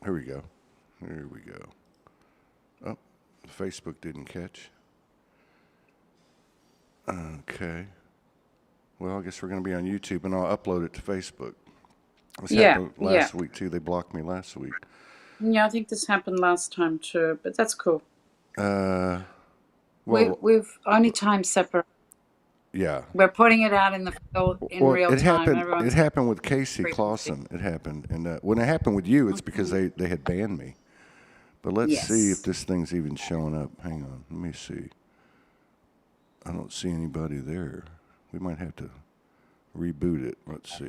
Here we go. Here we go. Oh, Facebook didn't catch. Okay. Well, I guess we're going to be on YouTube, and I'll upload it to Facebook. This Yeah, happened yeah. last week, too. They blocked me last week. Yeah, I think this happened last time too, but that's cool. Uh, We've well, we've only time separate. yeah. We're putting it out in the field in Well, real it time. happened. It Everyone's happened with Casey frequency. Clausen. It happened, and when it happened with you, it's because Mhm. they had banned me. But let's see if Yes. this thing's even showing up. Hang on, let me see. I don't see anybody there. We might have to reboot it. Let's see.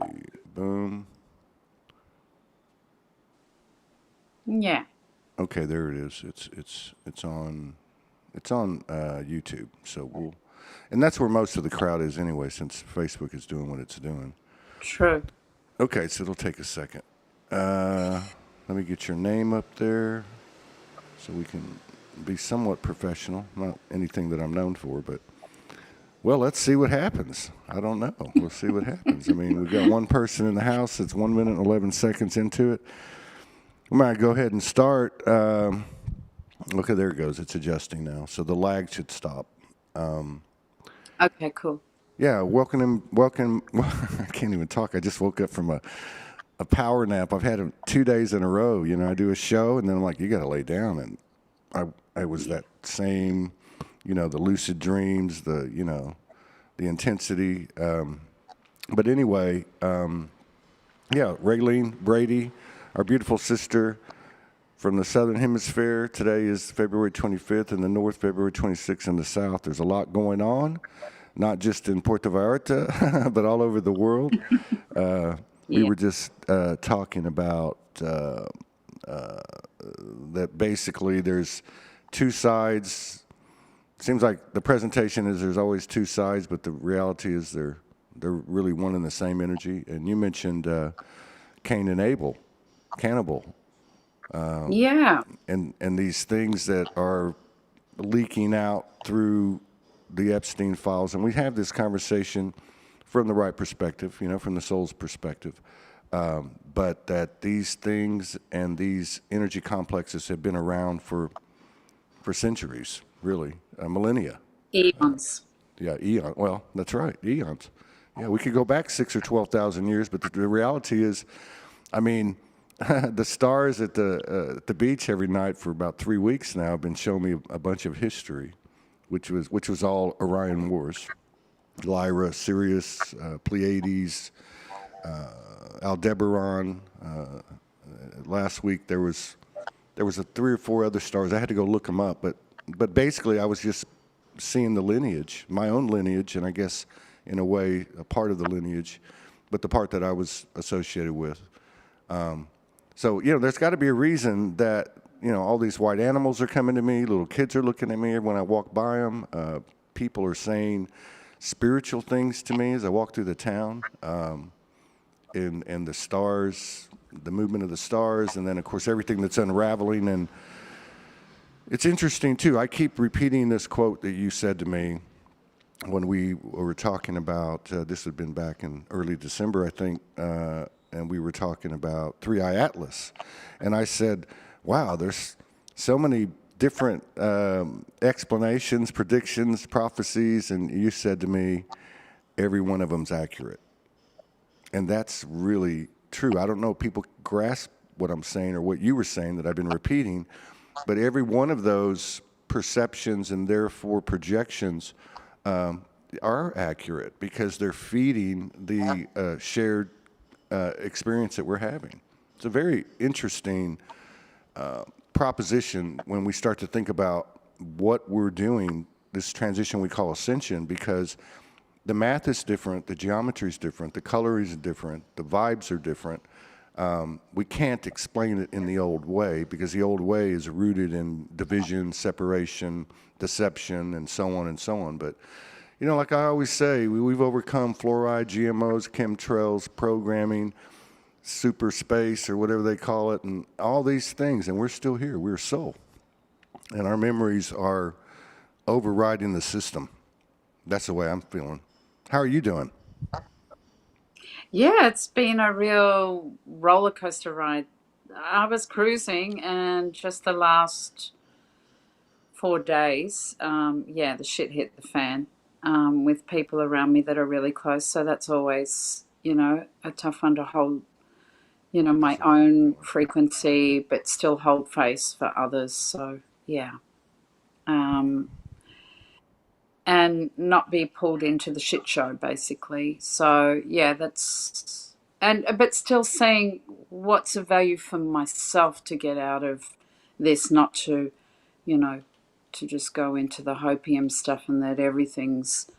Boom. Yeah. Okay, there it is. It's on YouTube. So we'll, and that's where most of the crowd is anyway, since Facebook is doing what it's doing. True. Okay, so it'll take a second. Let me get your name up there, so we can be somewhat professional. Not anything that I'm known for, but well, let's see what happens. I don't know. We'll see what happens. I mean, we've got one person in the house. It's 1 minute and 11 seconds into it. We might go ahead and start. Okay, there it goes. It's adjusting now, so the lag should stop. Okay. Cool. Yeah, welcome. I can't even talk. I just woke up from a power nap. I've had 2 days in a row. You know, I do a show, and then I'm like, you got to lay down. And I was that same, the lucid dreams, the intensity. But anyway, yeah, Raeline Brady, our beautiful sister from the Southern Hemisphere. Today is February 25th in the North, February 26th in the South. There's a lot going on, not just in Puerto Vallarta, but all over the world. We Yeah. were just talking about that basically there's two sides. Seems like the presentation is there's always two sides, but the reality is they're really one and the same energy. And you mentioned Cain and Abel, cannibal, Yeah. and these things that are leaking out through the Epstein files. And we have this conversation from the right perspective, from the soul's perspective. But that these things and these energy complexes have been around for centuries, really, millennia. Eons. Yeah, eon. Well, that's right, eons. Yeah, we could go back 6 or 12,000 years, but the reality is, I mean, the stars at the beach every night for about 3 weeks now have been showing me a bunch of history, which was all Orion Wars, Lyra, Sirius, Pleiades, Aldebaran. Last week there was a 3 or 4 other stars. I had to go look them up, but basically I was just seeing the lineage, my own lineage, and I guess in a way a part of the lineage, but the part that I was associated with. So there's got to be a reason that all these white animals are coming to me. Little kids are looking at me when I walk by them. People are saying spiritual things to me as I walk through the town. And the stars, the movement of the stars, and then of course everything that's unraveling. And it's interesting too. I keep repeating this quote that you said to me when we were talking about this had been back in early December, I think, and we were talking about Three Eye Atlas, and I said, "Wow, there's so many different explanations, predictions, prophecies," and you said to me, "Every one of them's accurate." And that's really true. I don't know if people grasp what I'm saying or what you were saying that I've been repeating, but every one of those perceptions and therefore projections are accurate because they're feeding the shared experience that we're having. It's a very interesting proposition when we start to think about what we're doing, this transition we call ascension, because the math is different, the geometry is different, the color is different, the vibes are different. We can't explain it in the old way because the old way is rooted in division, separation, deception, and so on and so on. But, like I always say, we've overcome fluoride, GMOs, chemtrails, programming, super space, or whatever they call it, and all these things, and we're still here. We're soul. And our memories are overriding the system. That's the way I'm feeling. How are you doing? Yeah, it's been a real roller coaster ride I was cruising, and just the last 4 days, yeah, the shit hit the fan, with people around me that are really close. So that's always, a tough one to hold, my Definitely. own frequency, but still hold face for others. So, yeah. Um, and not be pulled into the shit show, basically. So, yeah, but still saying what's of value for myself to get out of this, not to, you know, to just go into the hopium stuff and that everything's,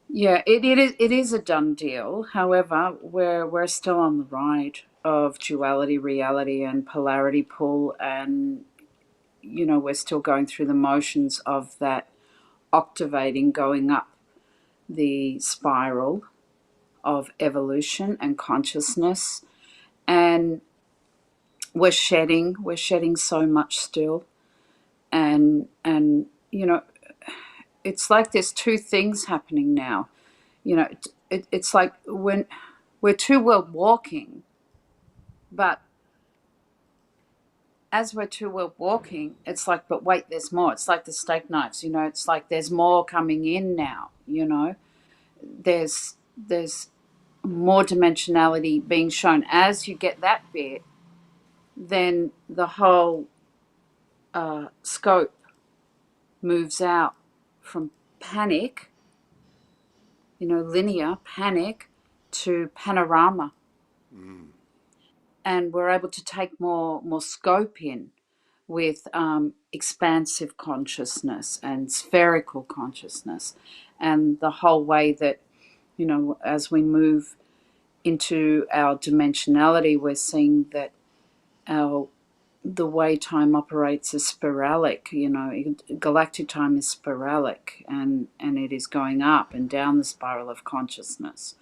yeah, it is a done deal. However, we're still on the ride of duality, reality, and polarity pull, and we're still going through the motions of that octavating, going up the spiral of evolution and consciousness, and we're shedding so much still, and it's like there's two things happening now. It's like when we're two world walking, but as we're two world walking, it's like, but wait, there's more. It's like the steak knives, it's like there's more coming in now. There's more dimensionality being shown. As you get that bit, then the whole scope moves out from panic, linear panic, to panorama, and we're able to take more scope in with expansive consciousness and spherical consciousness, and the whole way that as we move into our dimensionality, we're seeing that our the way time operates is sporadic. Galactic time is sporadic, and it is going up and down the spiral of consciousness,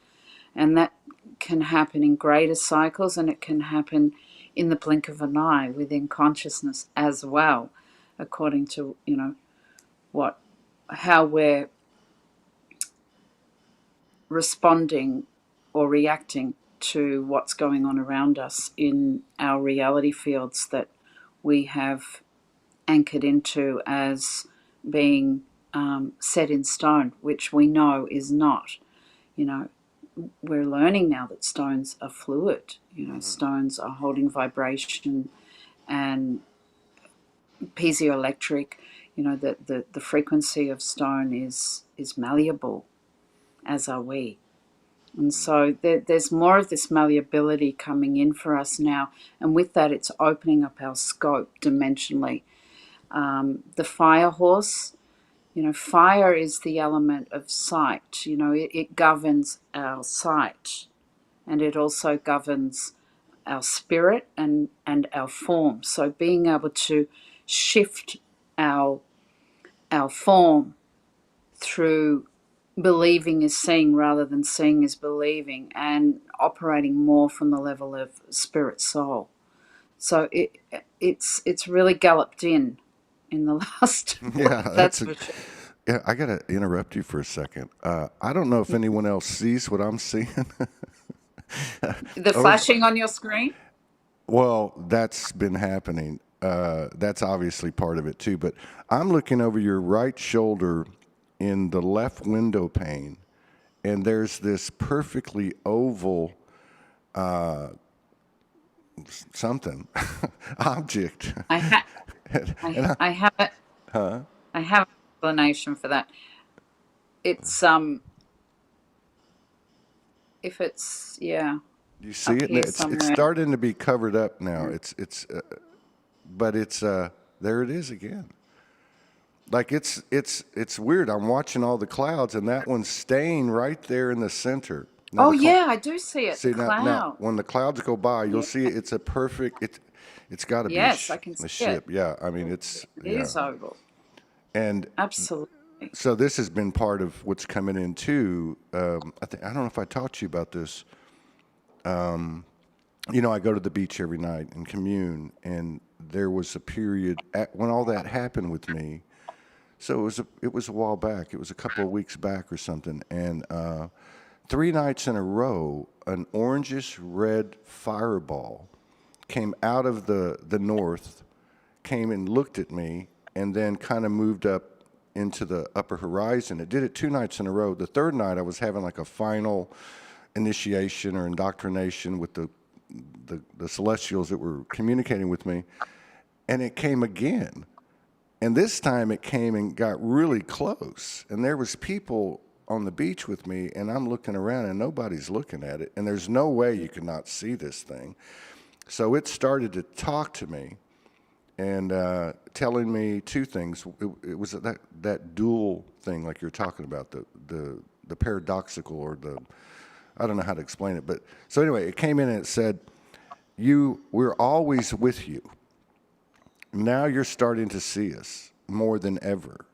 and that can happen in greater cycles, and it can happen in the blink of an eye within consciousness as well, according to what how we're responding or reacting to what's going on around us in our reality fields that we have anchored into as being set in stone, which we know is not. You know, we're learning now that stones are fluid. Stones are holding vibration and piezoelectric. That the frequency of stone is malleable, as are we. And so there's more of this malleability coming in for us now. And with that, it's opening up our scope dimensionally. The fire horse, fire is the element of sight. It governs our sight, and it also governs our spirit and our form. So being able to shift our form through believing is seeing rather than seeing is believing, and operating more from the level of spirit soul. So it's really galloped in the last Yeah, week, that's for sure. yeah. I gotta interrupt you for a second. I don't know if anyone else sees what I'm seeing. The Over, flashing on your screen? well, that's been happening. That's obviously part of it too. But I'm looking over your right shoulder in the left window pane, and there's this perfectly oval something object. I ha- And I have it. I have an explanation for that. It's if it's, yeah, you see up it? here It's somewhere. starting to be covered up now. But it's there it is again. Like it's weird. I'm watching all the clouds, and that one's staying right there in the center. Now Oh yeah, I do see it. The see now cloud. when the clouds go by, you'll Yeah. see it's a perfect. It's got to be Yes, I can a see it. ship. Yeah, I mean it's It yeah. is oval. And Absolutely. so this has been part of what's coming in too. I don't know if I talked to you about this. I go to the beach every night and commune, and there was a period when all that happened with me. So it was a while back. It was a couple of weeks back or something, and 3 nights in a row, an orangish red fireball came out of the north, came and looked at me, and then kind of moved up into the upper horizon. It did it 2 nights in a row. The third night, I was having like a final initiation or indoctrination with the celestials that were communicating with me, and it came again. And this time it came and got really close. And there was people on the beach with me, and I'm looking around and nobody's looking at it. And there's no way you could not see this thing. So it started to talk to me and telling me 2 things. It was that dual thing like you're talking about, the paradoxical or I don't know how to explain it. But so anyway, it came in and it said, we're always with you. Now you're starting to see us more than ever.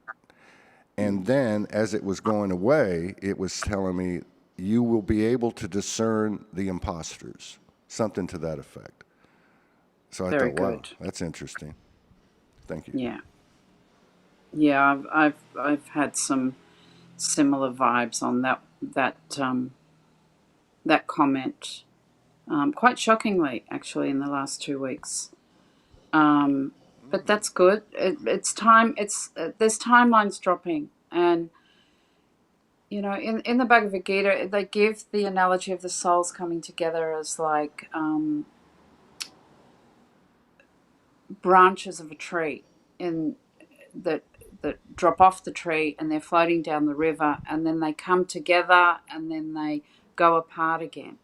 And then as it was going away, it was telling me, you will be able to discern the imposters, something to that effect. So I Very thought, wow, good. that's interesting. Thank you. Yeah. Yeah, I've had some similar vibes on that comment. Quite shockingly, actually, in the last 2 weeks. But that's good. It's time. There's timelines dropping, and in the Bhagavad Gita, they give the analogy of the souls coming together as like branches of a tree, in that drop off the tree, and they're floating down the river, and then they come together, and then they go apart again,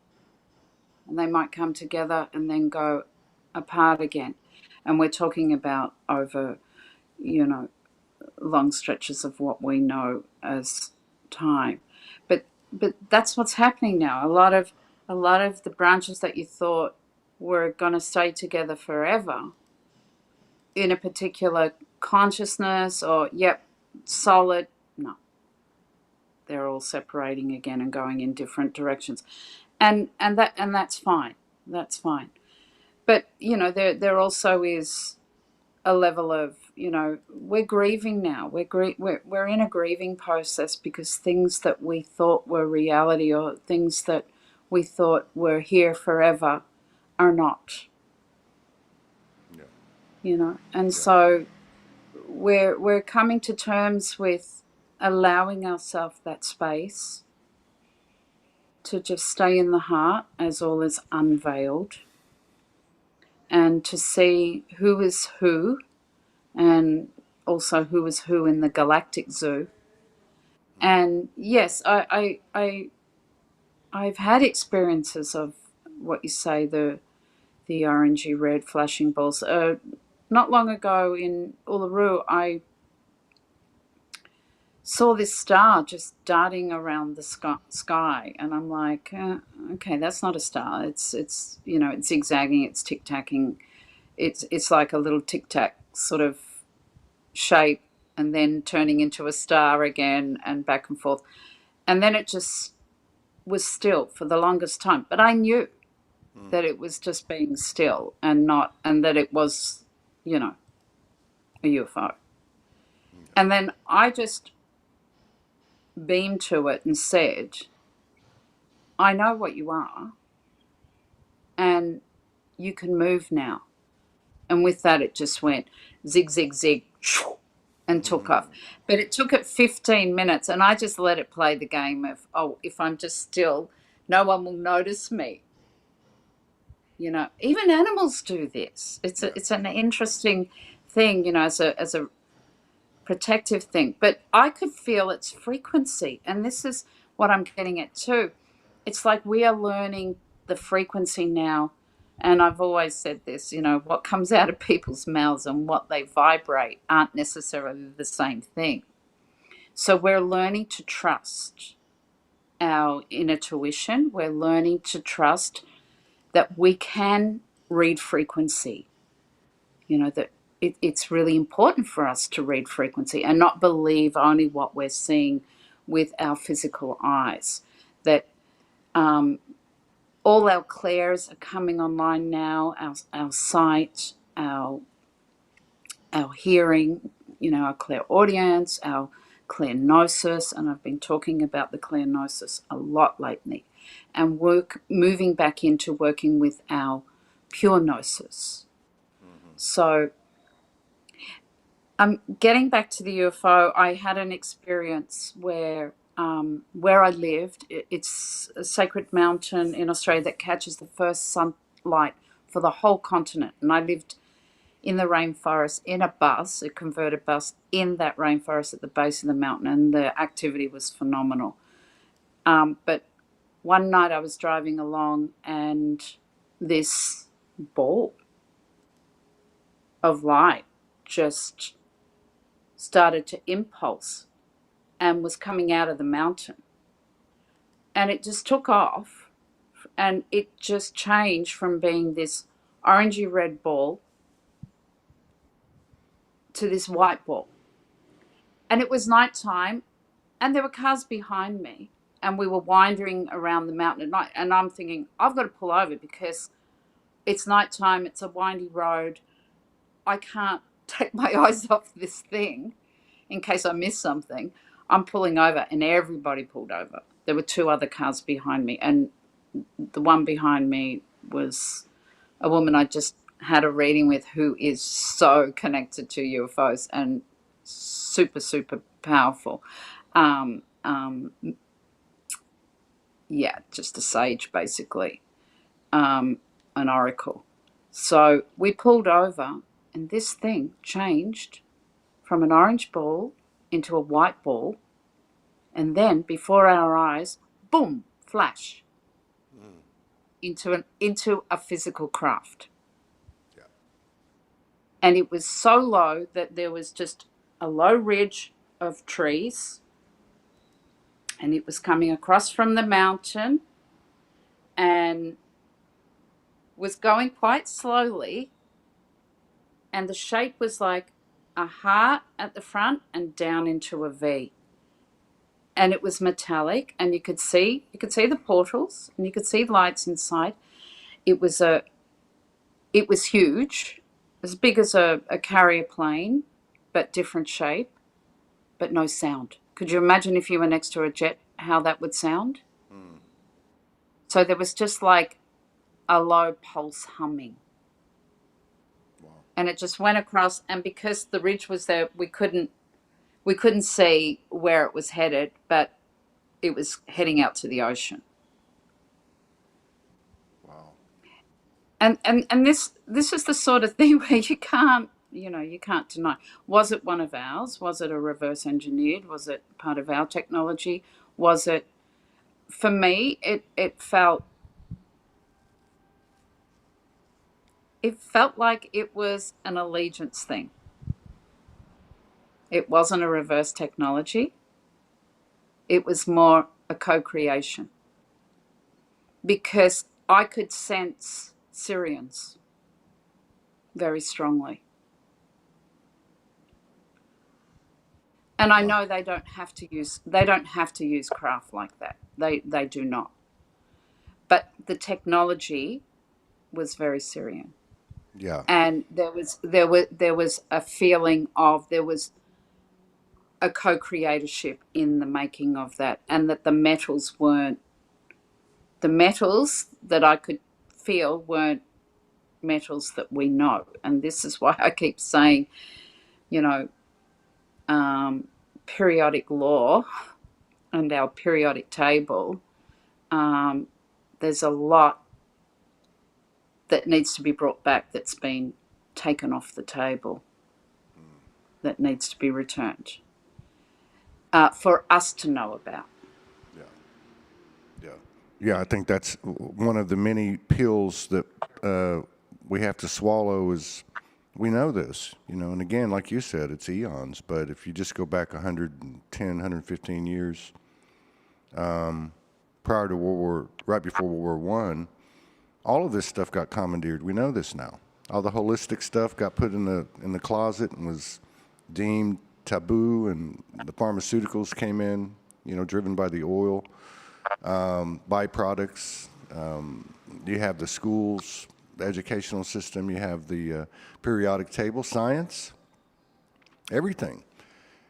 and they might come together and then go apart again, and we're talking about over long stretches of what we know as time. But that's what's happening now. A lot of the branches that you thought were going to stay together forever in a particular consciousness, or solid, no, they're all separating again and going in different directions, and that's fine. That's fine. But there also is a level of, we're grieving now. We're in a grieving process, because things that we thought were reality, or things that we thought were here forever, are not. Yeah. And so we're coming to terms with allowing ourselves that space to just stay in the heart as all is unveiled, and to see who is who, and also who is who in the galactic zoo. And yes, I've had experiences of what you say, the orangey red flashing balls. Not long ago in Uluru, I saw this star just darting around the sky, and I'm like, okay, that's not a star. It's it's zigzagging, it's tic tacking, it's like a little tic tac sort of shape, and then turning into a star again, and back and forth. And then it just was still for the longest time. But I knew that it was just being still, and that it was, a UFO. And then I just beamed to it and said, I know what you are, and you can move now. And with that, it just went zig, zig, zig, and took off. But it took it 15 minutes, and I just let it play the game of, if I'm just still, no one will notice me. Even animals do this. It's an interesting thing, as a protective thing. But I could feel its frequency, and this is what I'm getting at too. It's like we are learning the frequency now. And I've always said this, what comes out of people's mouths and what they vibrate aren't necessarily the same thing. So we're learning to trust our inner tuition. We're learning to trust that we can read frequency. That it's really important for us to read frequency and not believe only what we're seeing with our physical eyes. That all our clairs are coming online now, our sight, our hearing, our clairaudience, our Nosis, and I've been talking about the Nosis a lot lately, and moving back into working with our pure Nosis. So getting back to the UFO, I had an experience where I lived, it's a sacred mountain in Australia that catches the first sunlight for the whole continent. And I lived in the rainforest in a bus, a converted bus, in that rainforest at the base of the mountain, and the activity was phenomenal. But one night I was driving along and this ball of light just started to impulse and was coming out of the mountain. And it just took off and it just changed from being this orangey red ball to this white ball. And it was nighttime and there were cars behind me and we were wandering around the mountain at night. And I'm thinking, I've got to pull over because it's nighttime, it's a windy road. I can't take my eyes off this thing in case I miss something. I'm pulling over and everybody pulled over. There were two other cars behind me, and the one behind me was a woman I just had a reading with who is so connected to UFOs and super, super powerful. Yeah, just a sage, basically, an oracle. So we pulled over, and this thing changed from an orange ball into a white ball, and then before our eyes, boom, flash into a physical craft. Yeah. And it was so low that there was just a low ridge of trees, and it was coming across from the mountain and was going quite slowly, and the shape was like a heart at the front and down into a V. And it was metallic, and you could see the portals, and you could see lights inside. It was huge, as big as a carrier plane, but different shape, but no sound. Could you imagine if you were next to a jet, how that would sound? So there was just like a low pulse humming. Wow. And it just went across, and because the ridge was there, we couldn't see where it was headed, but it was heading out to the ocean. Wow. And this is the sort of thing where you can't deny. Was it one of ours? Was it a reverse engineered? Was it part of our technology? Was it, for me, it felt like it was an allegiance thing. It wasn't a reverse technology. It was more a co-creation. Because I could sense Syrians very strongly. And I know they don't have to use craft like that. They do not. But the technology was very Syrian. Yeah. And there was a feeling of, there was a co-creatorship in the making of that, and that the metals that I could feel weren't metals that we know. And this is why I keep saying, periodic law and our periodic table, there's a lot that needs to be brought back that's been taken off the table, that needs to be returned for us to know about. Yeah. Yeah. Yeah, I think that's one of the many pills that we have to swallow is, we know this, and again, like you said, it's eons, but if you just go back 110, 115 years prior to right before World War I, all of this stuff got commandeered. We know this now. All the holistic stuff got put in the closet and was deemed taboo, and the pharmaceuticals came in, driven by the oil, byproducts. You have the schools, the educational system, you have the periodic table, science, everything.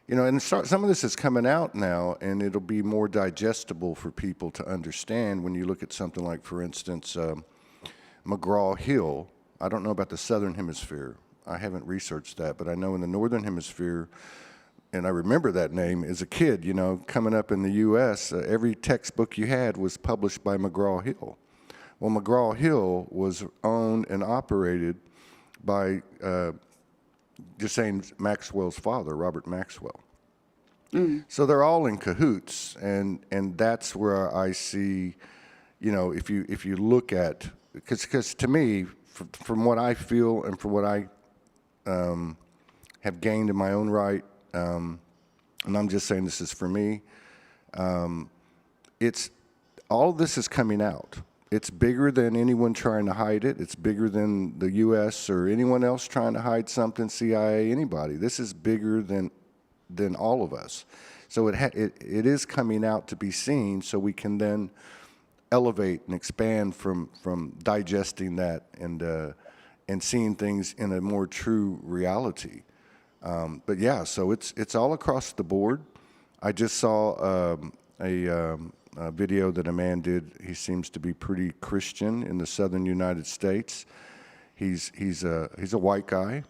And some of this is coming out now, and it'll be more digestible for people to understand when you look at something like, for instance, McGraw-Hill, I don't know about the southern hemisphere. I haven't researched that, but I know in the northern hemisphere, and I remember that name as a kid, you know, coming up in the U.S., every textbook you had was published by McGraw-Hill. Well, McGraw-Hill was owned and operated by James Maxwell's father, Robert Maxwell. So they're all in cahoots, and that's where I see, you know, if you look at, because to me, from what I feel and from what I have gained in my own right, and I'm just saying this is for me, it's all this is coming out. It's bigger than anyone trying to hide it. It's bigger than the U.S. or anyone else trying to hide something, CIA, anybody. This is bigger than all of us. So it is coming out to be seen, so we can then elevate and expand from digesting that and seeing things in a more true reality. But yeah, so it's all across the board. I just saw a video that a man did. He seems to be pretty Christian in the southern United States. He's a white guy,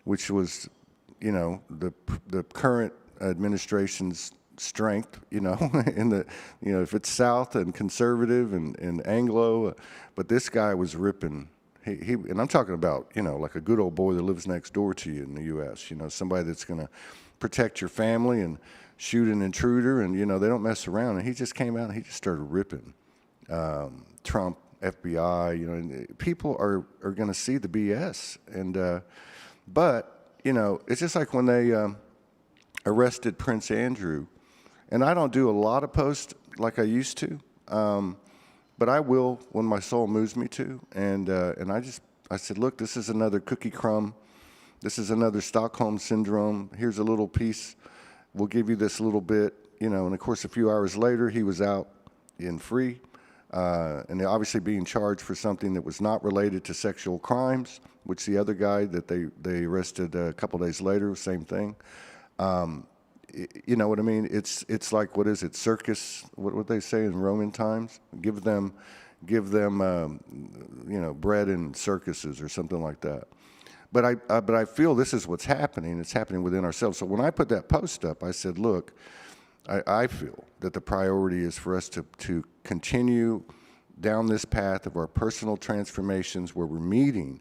which was, you know, the current administration's strength, you know, in the, you know, if it's South and conservative and Anglo, but this guy was ripping. He and I'm talking about, you know, like a good old boy that lives next door to you in the U.S., you know, somebody that's going to protect your family and shoot an intruder, and, you know, they don't mess around. And he just came out and he just started ripping Trump, FBI, you know, and people are going to see the BS. And, but, you know, it's just like when they arrested Prince Andrew, and I don't do a lot of posts like I used to, but I will when my soul moves me to. And I said, look, this is another cookie crumb. This is another Stockholm syndrome. Here's a little piece. We'll give you this little bit, you know. And of course, a few hours later, he was out and free, and obviously being charged for something that was not related to sexual crimes, which the other guy that they arrested a couple days later, same thing. You know what I mean? It's like, what is it? Circus? What they say in Roman times? Give them, you know, bread and circuses or something like that. But I feel this is what's happening. It's happening within ourselves. So when I put that post up, I said, look, I feel that the priority is for us to continue down this path of our personal transformations, where we're meeting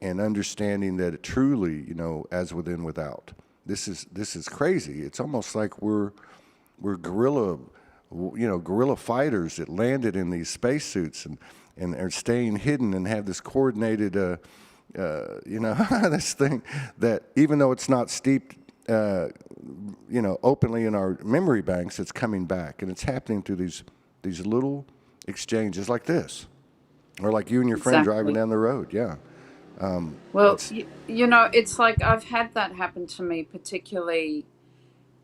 and understanding that it truly, you know, as within, without. This is crazy. It's almost like we're guerrilla fighters that landed in these spacesuits and are staying hidden and have this coordinated, you know, this thing that, even though it's not steeped, you know, openly in our memory banks, it's coming back, and it's happening through these little exchanges like this, or like you and your friend driving down the road. Yeah. Well, you know, it's like I've had that happen to me, particularly,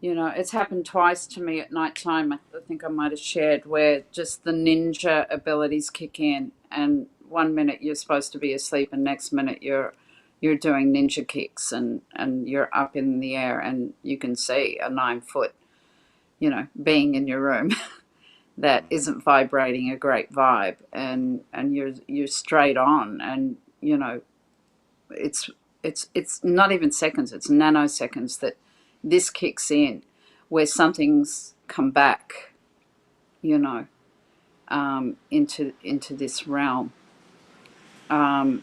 you know, it's happened twice to me at nighttime. I think I might have shared, where just the ninja abilities kick in, and 1 minute you're supposed to be asleep, and next minute you're doing ninja kicks, and you're up in the air, and you can see a 9-foot, you know, being in your room that isn't vibrating a great vibe, and you're straight on, and, you know, it's not even seconds, it's nanoseconds that this kicks in, where something's come back, you know, into this realm. And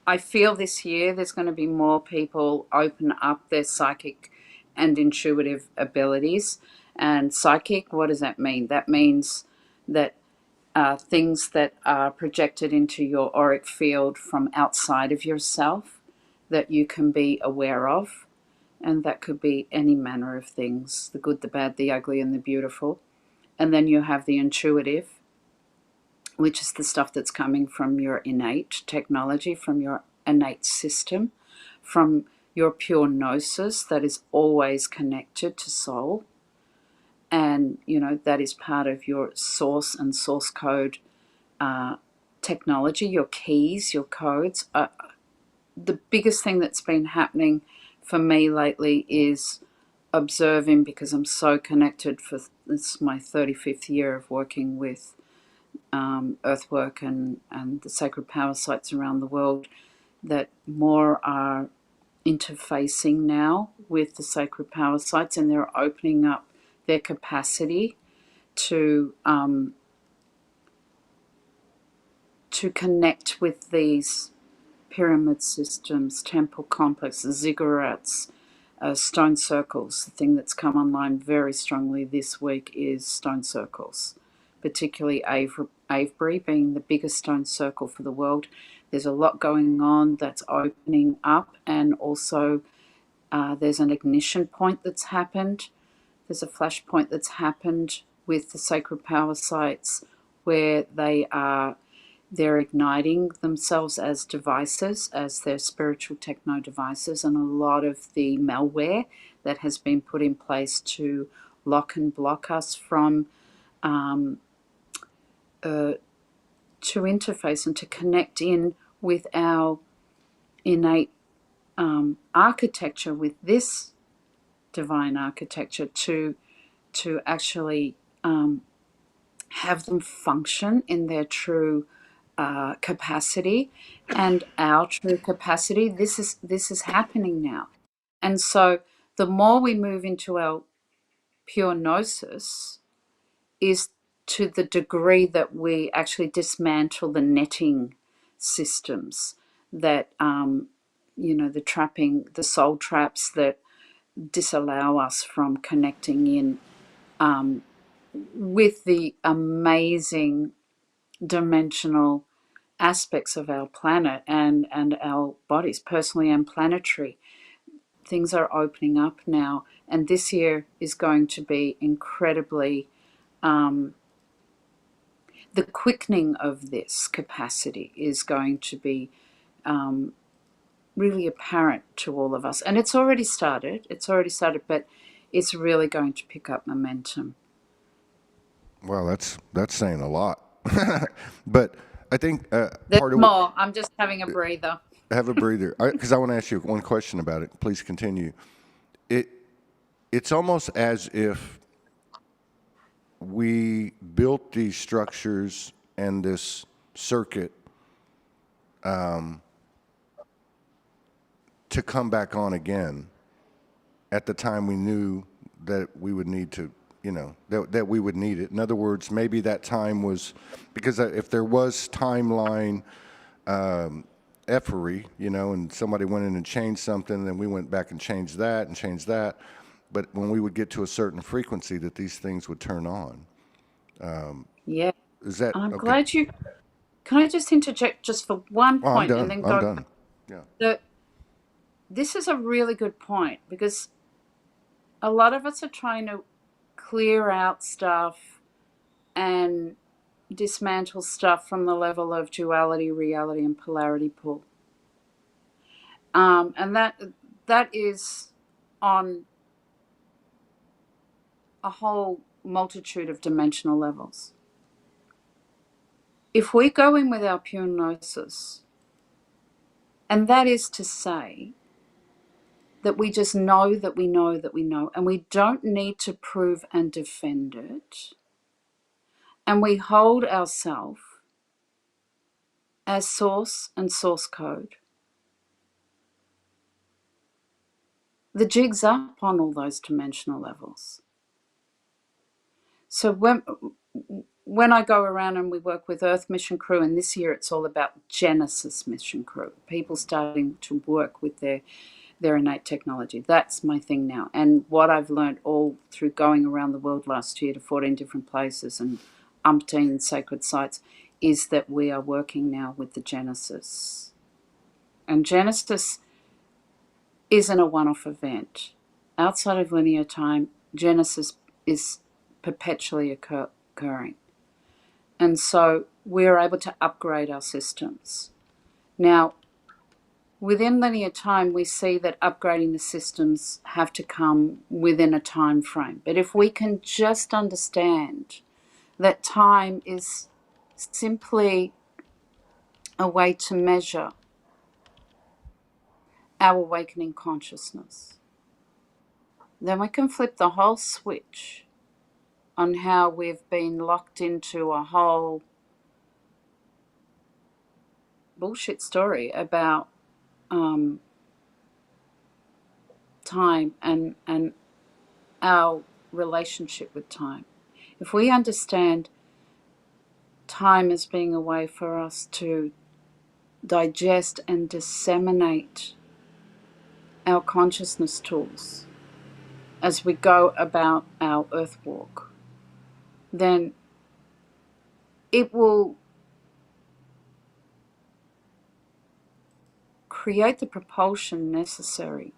I feel this year there's going to be more people open up their psychic and intuitive abilities. And psychic, what does that mean? That means that things that are projected into your auric field from outside of yourself that you can be aware of. And that could be any manner of things, the good, the bad, the ugly, and the beautiful. And then you have the intuitive, which is the stuff that's coming from your innate technology, from your innate system, from your pure Nosis that is always connected to soul. And, you know, that is part of your source and source code technology, your keys, your codes. The biggest thing that's been happening for me lately is observing, because I'm so connected. For this is my 35th year of working with earthwork and the sacred power sites around the world, that more are interfacing now with the sacred power sites, and they're opening up their capacity to connect with these pyramid systems, temple complexes, ziggurats, stone circles. The thing that's come online very strongly this week is stone circles, particularly Avebury being the biggest stone circle for the world. There's a lot going on that's opening up, and also there's an ignition point that's happened. There's a flash point that's happened with the sacred power sites where they're igniting themselves as devices, as their spiritual techno devices, and a lot of the malware that has been put in place to lock and block us from to interface and to connect in with our innate architecture, with this divine architecture, to actually have them function in their true capacity and our true capacity. This is happening now, and so the more we move into our pure gnosis, is to the degree that we actually dismantle the netting systems that the trapping, the soul traps that disallow us from connecting in with the amazing dimensional aspects of our planet and our bodies, personally and planetary. Things are opening up now, and this year is going to be incredibly the quickening of this capacity is going to be really apparent to all of us. And it's already started, but it's really going to pick up momentum. Well, that's saying a lot. But I think There's part of more. I'm just having a breather. have a breather, because I want to ask you one question about it. Please continue. It's almost as if we built these structures and this circuit to come back on again at the time we knew that we would need to, that we would need it. In other words, maybe that time was, because if there was timeline effery, and somebody went in and changed something, then we went back and changed that. But when we would get to a certain frequency, that these things would turn on. Yeah. Is that I'm okay? glad you. Can I just interject just for one Oh, I'm point and done. then I'm go? done. Yeah. This is a really good point, because a lot of us are trying to clear out stuff and dismantle stuff from the level of duality, reality, and polarity pull. And that is on a whole multitude of dimensional levels. If we go in with our pure gnosis, and that is to say that we just know that we know that we know, and we don't need to prove and defend it, and we hold ourselves as source and source code, the jig's up on all those dimensional levels. So when I go around and we work with Earth Mission Crew, and this year it's all about Genesis Mission Crew, people starting to work with their innate technology. That's my thing now. And what I've learned all through going around the world last year to 14 different places and umpteen sacred sites is that we are working now with the Genesis. And Genesis isn't a one-off event. Outside of linear time, Genesis is perpetually occurring. And so we're able to upgrade our systems. Now, within linear time, we see that upgrading the systems have to come within a time frame. But if we can just understand that time is simply a way to measure our awakening consciousness, then we can flip the whole switch on how we've been locked into a whole bullshit story about time and our relationship with time. If we understand time as being a way for us to digest and disseminate our consciousness tools as we go about our earth walk, then it will create the propulsion necessary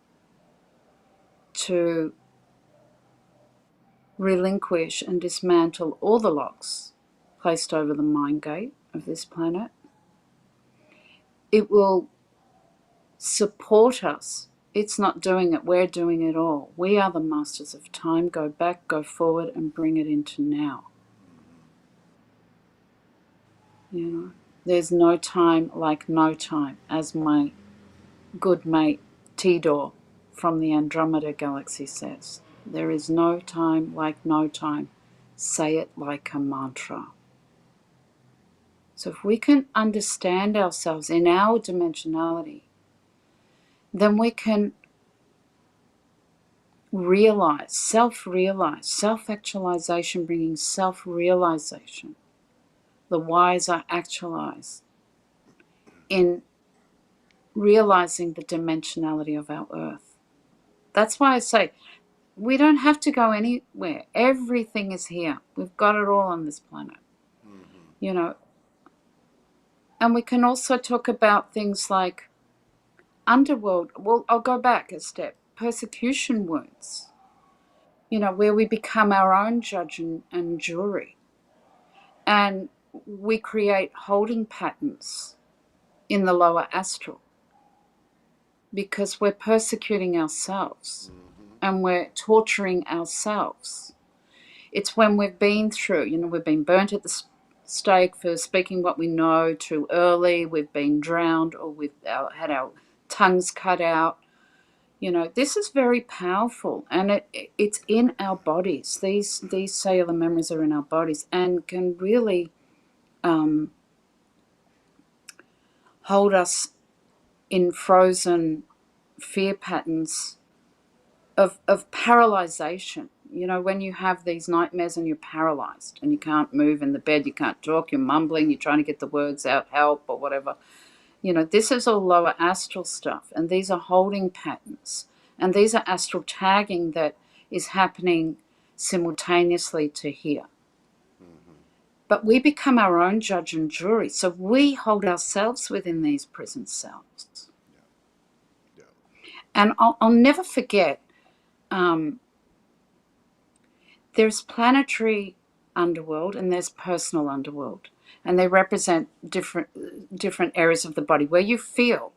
to relinquish and dismantle all the locks placed over the mind gate of this planet. It will support us. It's not doing it, we're doing it all. We are the masters of time. Go back, go forward, and bring it into now. You know, there's no time like no time, as my good mate Tidor from the Andromeda Galaxy says. There is no time like no time. Say it like a mantra. So if we can understand ourselves in our dimensionality, then we can realize, self-actualization, bringing self-realization. The wise are actualized in realizing the dimensionality of our earth. That's why I say we don't have to go anywhere. Everything is here. We've got it all on this planet. You know, and we can also talk about things like underworld. Well, I'll go back a step. Persecution wounds, you know, where we become our own judge and jury. And we create holding patterns in the lower astral because we're persecuting ourselves and we're torturing ourselves. It's when we've been through, you know, we've been burnt at the stake for speaking what we know too early, we've been drowned, or we've had our tongues cut out. You know, this is very powerful, and it's in our bodies. These cellular memories are in our bodies and can really hold us in frozen fear patterns of paralyzation. You know, when you have these nightmares and you're paralyzed and you can't move in the bed, you can't talk, you're mumbling, you're trying to get the words out, help or whatever. You know, this is all lower astral stuff, and these are holding patterns, and these are astral tagging that is happening simultaneously to here. But we become our own judge and jury, so we hold ourselves within these prison cells. And I'll never forget, there's planetary underworld and there's personal underworld, and they represent different areas of the body where you feel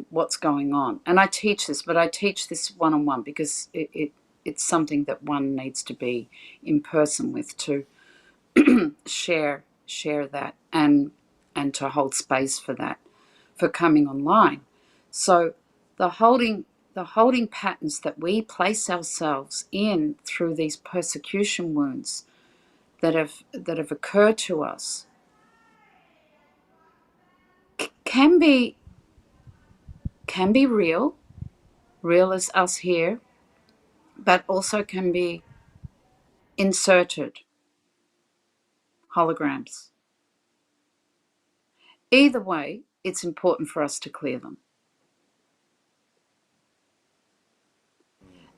what's going on. And I teach this, but I teach this one-on-one because it's something that one needs to be in person with to share that and to hold space for that, for coming online. So the holding patterns that we place ourselves in through these persecution wounds that have occurred to us can be real as us here, but also can be inserted holograms. Either way, it's important for us to clear them.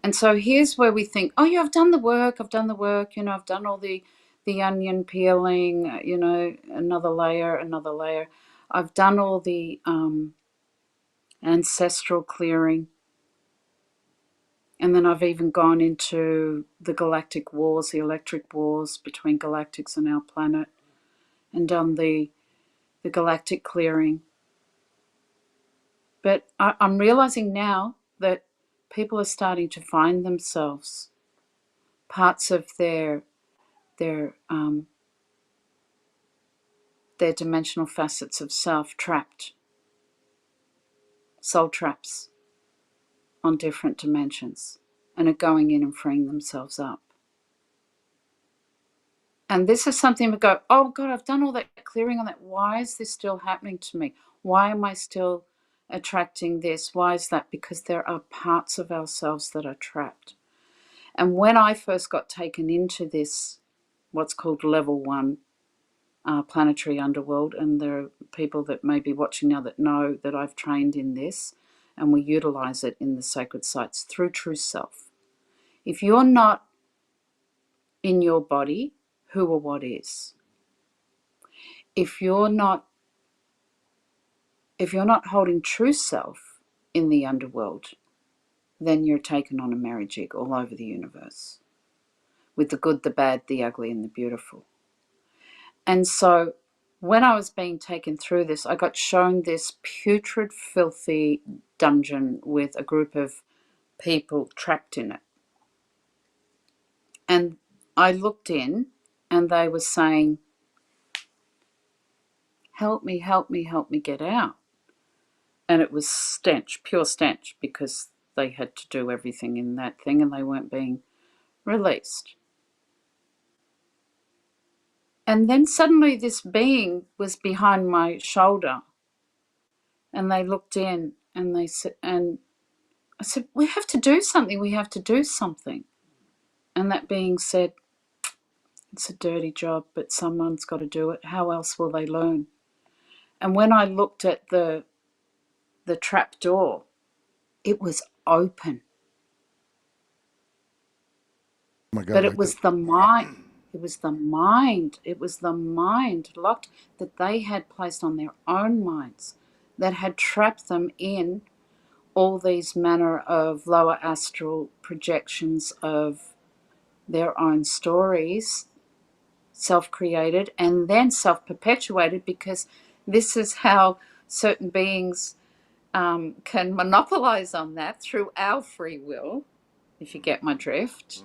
And so here's where we think, oh yeah, I've done the work, you know, I've done all the onion peeling, you know, another layer. I've done all the ancestral clearing. And then I've even gone into the galactic wars, the electric wars between galactics and our planet, and done the galactic clearing. But I'm realizing now that people are starting to find themselves, parts of their dimensional facets of self trapped, soul traps on different dimensions, and are going in and freeing themselves up. And this is something we go, oh God, I've done all that clearing on that. Why is this still happening to me? Why am I still attracting this? Why is that? Because there are parts of ourselves that are trapped. And when I first got taken into this, what's called level 1 planetary underworld, and there are people that may be watching now that know that I've trained in this, and we utilize it in the sacred sites through true self. If you're not in your body, who or what is? If you're not holding true self in the underworld, then you're taken on a merry jig all over the universe with the good, the bad, the ugly, and the beautiful. And so when I was being taken through this, I got shown this putrid, filthy dungeon with a group of people trapped in it. And I looked in, and they were saying, help me, help me, help me get out. And it was stench, pure stench, because they had to do everything in that thing and they weren't being released. And then suddenly this being was behind my shoulder, and they looked in and they said, and I said, we have to do something, we have to do something. And that being said, it's a dirty job, but someone's got to do it. How else will they learn? And when I looked at the trap door, it was open. Oh my God, But it like was that. the mind. It was the mind. It was the mind locked that they had placed on their own minds that had trapped them in all these manner of lower astral projections of their own stories, self-created and then self-perpetuated, because this is how certain beings can monopolize on that through our free will, if you get my drift.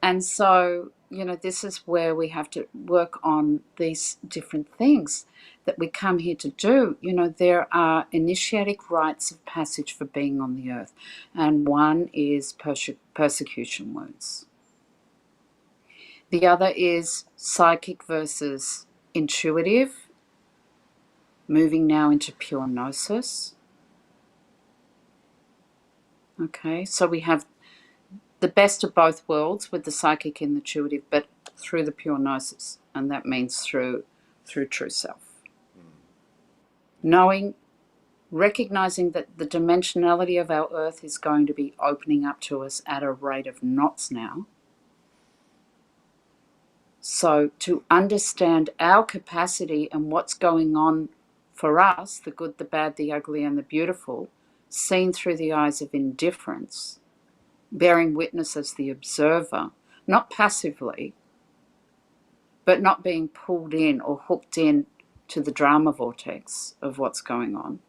And so, this is where we have to work on these different things that we come here to do. There are initiatic rites of passage for being on the earth, and one is persecution wounds. The other is psychic versus intuitive, moving now into pure Nosis. Okay, so we have the best of both worlds with the psychic and the intuitive, but through the pure Gnosis, and that means through true self. Knowing, recognizing that the dimensionality of our earth is going to be opening up to us at a rate of knots now. So to understand our capacity and what's going on for us, the good, the bad, the ugly, and the beautiful, seen through the eyes of indifference, bearing witness as the observer, not passively, but not being pulled in or hooked in to the drama vortex of what's going on.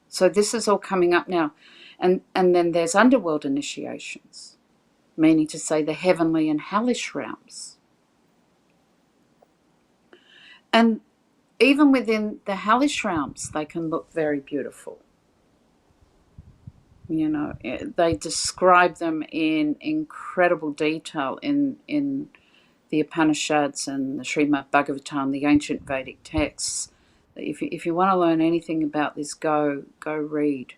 So this is all coming up now. And then there's underworld initiations, meaning to say the heavenly and hellish realms. And even within the hellish realms, they can look very beautiful. They describe them in incredible detail in the Upanishads and the Srimad Bhagavatam, the ancient Vedic texts. If you want to learn anything about this, go read.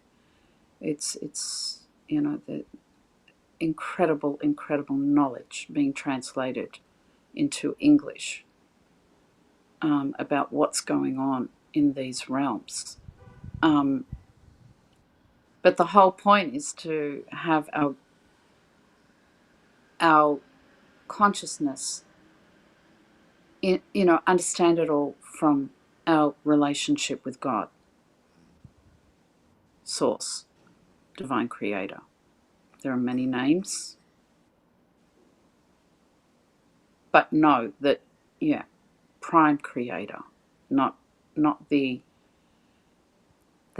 It's the incredible knowledge being translated into English about what's going on in these realms. But the whole point is to have our consciousness, understand it all from our relationship with God, Source, Divine Creator. There are many names, but know that, Prime Creator, not the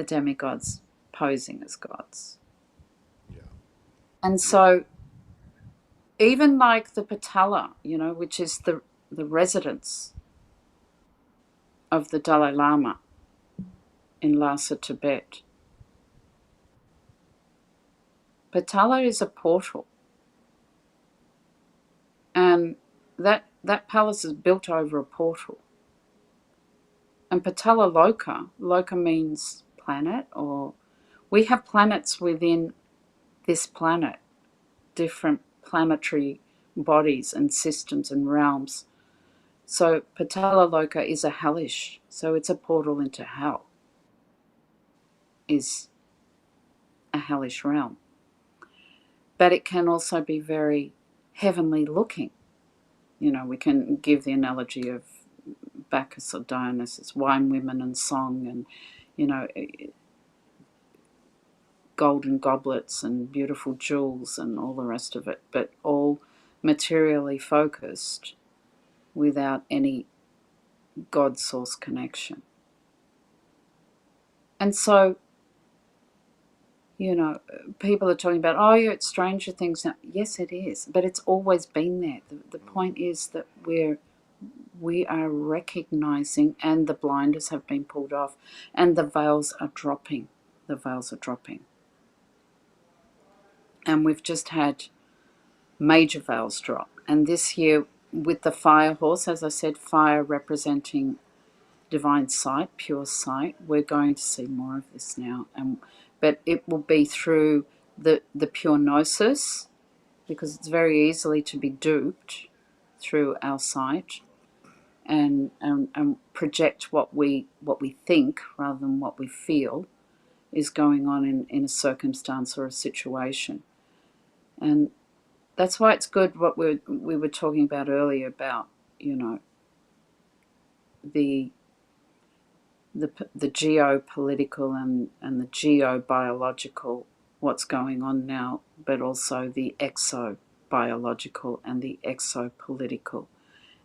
demigods posing as gods. Yeah. And so even like the Patala, which is the residence of the Dalai Lama in Lhasa, Tibet. Patala is a portal. And that that palace is built over a portal. And Patala Loka means planet, or we have planets within this planet, different planetary bodies and systems and realms. So Patala Loka is a hellish, so it's a portal into hell, is a hellish realm. But it can also be very heavenly looking. You know, we can give the analogy of Bacchus or Dionysus, wine, women, and song, and, you know, golden goblets and beautiful jewels and all the rest of it, but all materially focused without any God source connection. And so, you know, people are talking about, oh, yeah, it's Stranger Things now. Yes, it is, but it's always been there. The point is that we are recognizing, and the blinders have been pulled off, and the veils are dropping. The veils are dropping. And we've just had major veils drop. And this year, with the fire horse, as I said, fire representing divine sight, pure sight, we're going to see more of this now. But it will be through the pure Nosis, because it's very easily to be duped through our sight and project what we think rather than what we feel is going on in a circumstance or a situation. And that's why it's good what we were talking about earlier about, you know, the geopolitical and the geobiological, what's going on now, but also the exobiological and the exopolitical,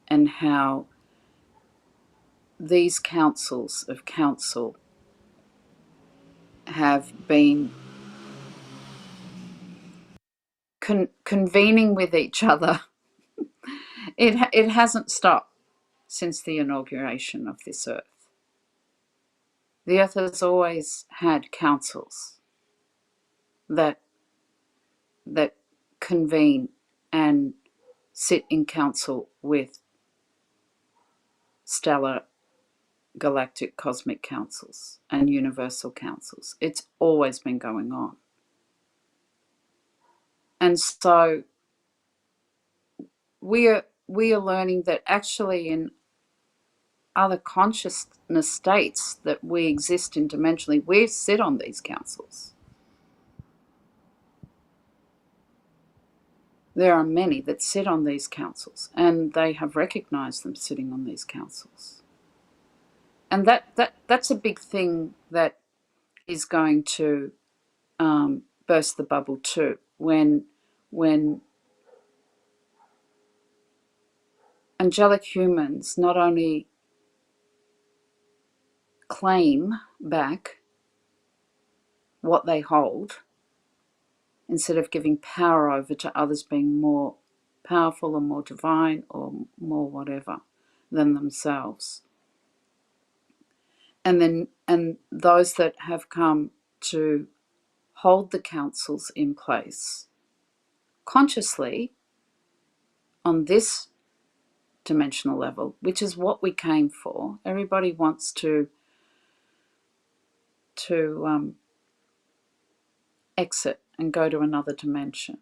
and how these councils of council have been convening with each other. It hasn't stopped since the inauguration of this earth. The earth has always had councils that convene and sit in council with stellar, galactic, cosmic councils and universal councils. It's always been going on. And so we are learning that actually in other consciousness states that we exist in dimensionally, we sit on these councils. There are many that sit on these councils, and they have recognized them sitting on these councils. And that's a big thing that is going to burst the bubble too, when angelic humans not only claim back what they hold, instead of giving power over to others being more powerful or more divine or more whatever than themselves. And those that have come to hold the councils in place consciously on this dimensional level, which is what we came for. Everybody wants to exit and go to another dimension.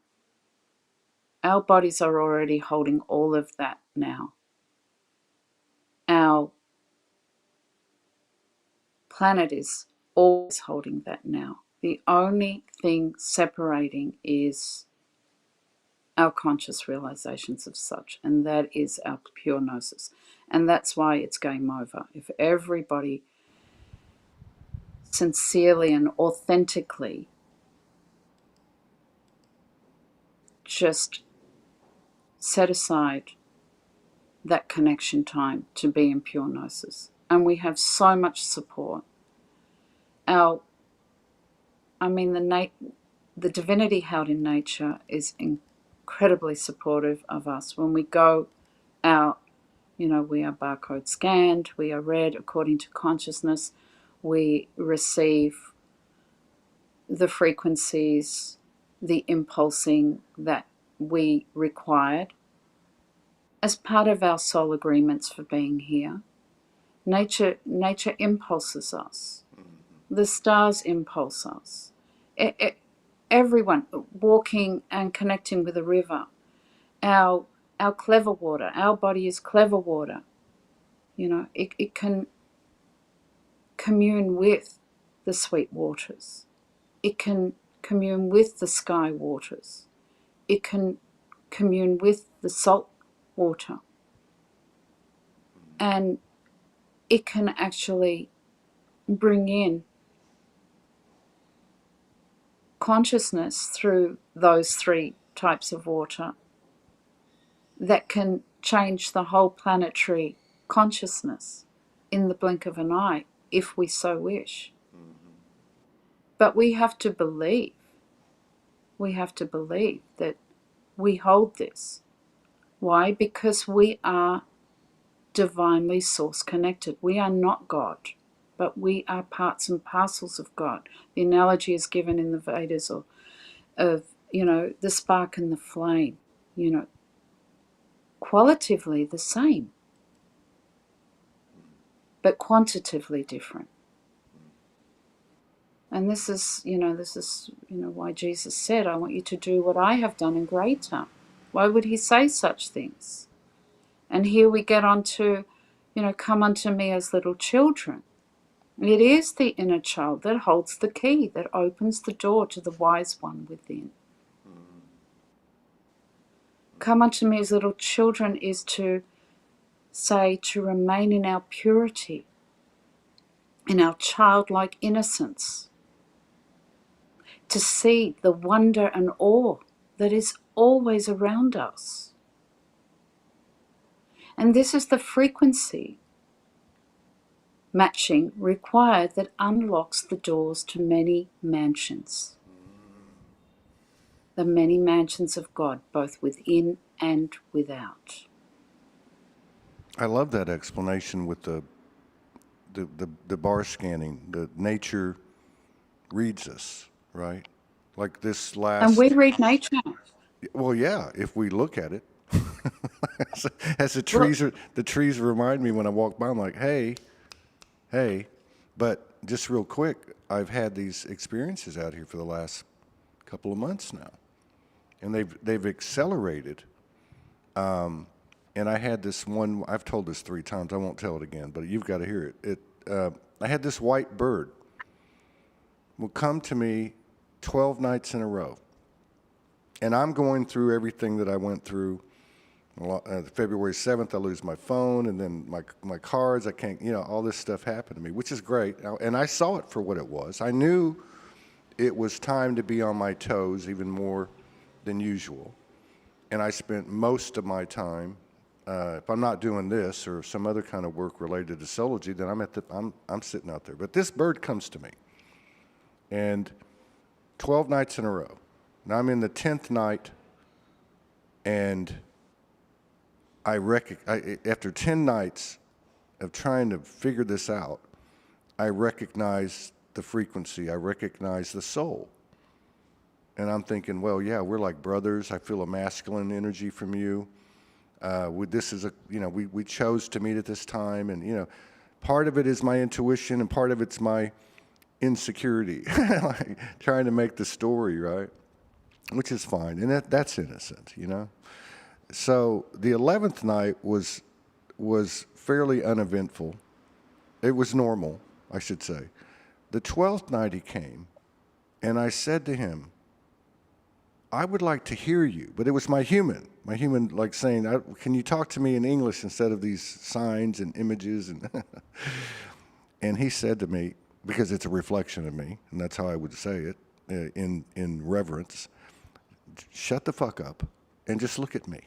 Our bodies are already holding all of that now. Our planet is always holding that now. The only thing separating is our conscious realizations of such, and that is our pure Gnosis. And that's why it's game over. If everybody sincerely and authentically just set aside that connection time to be in pure Gnosis. And we have so much support. The divinity held in nature is incredibly supportive of us. When we go out, you know, we are barcode scanned, we are read according to consciousness, we receive the frequencies, the impulsing that we required, as part of our soul agreements for being here. Nature impulses us. The stars impulse us. Everyone walking and connecting with a river. Our clever water. Our body is clever water. You know, it can commune with the sweet waters. It can commune with the sky waters. It can commune with the salt water. And it can actually bring in consciousness through those three types of water that can change the whole planetary consciousness in the blink of an eye, if we so wish. But we have to believe that we hold this. Why? Because we are divinely source connected. We are not God, but we are parts and parcels of God. The analogy is given in the Vedas of the spark and the flame, qualitatively the same, but quantitatively different. And this is why Jesus said, I want you to do what I have done and greater. Why would he say such things? And here we get on to, come unto me as little children. It is the inner child that holds the key, that opens the door to the wise one within. Come unto me as little children is to say, to remain in our purity, in our childlike innocence, to see the wonder and awe that is always around us. And this is the frequency matching required that unlocks the doors to many mansions. The many mansions of God, both within and without. I love that explanation with the bar scanning. The nature reads us, right? Like this last. And we read nature. Well, yeah, if we look at it. As the trees remind me when I walk by, I'm like, hey. But just real quick, I've had these experiences out here for the last couple of months now, and they've accelerated. And I had this one. I've told this 3 times. I won't tell it again, but you've got to hear it. I had this white bird will come to me 12 nights in a row, and I'm going through everything that I went through. February 7th, I lose my phone, and then my cards. I can't, all this stuff happened to me, which is great. And I saw it for what it was. I knew it was time to be on my toes even more than usual. And I spent most of my time, if I'm not doing this or some other kind of work related to Soulogy, then I'm sitting out there. But this bird comes to me, and 12 nights in a row. Now I'm in the 10th night, and after 10 nights of trying to figure this out, I recognize the frequency. I recognize the soul. And I'm thinking, well, yeah, we're like brothers. I feel a masculine energy from you. This is we chose to meet at this time. And, part of it is my intuition and part of it's my insecurity, like trying to make the story, right? Which is fine. And that's innocent, So the 11th night was fairly uneventful. It was normal, I should say. The 12th night he came, and I said to him, I would like to hear you. But it was my human like saying, can you talk to me in English instead of these signs and images? And he said to me, because it's a reflection of me, and that's how I would say it in reverence, shut the fuck up and just look at me.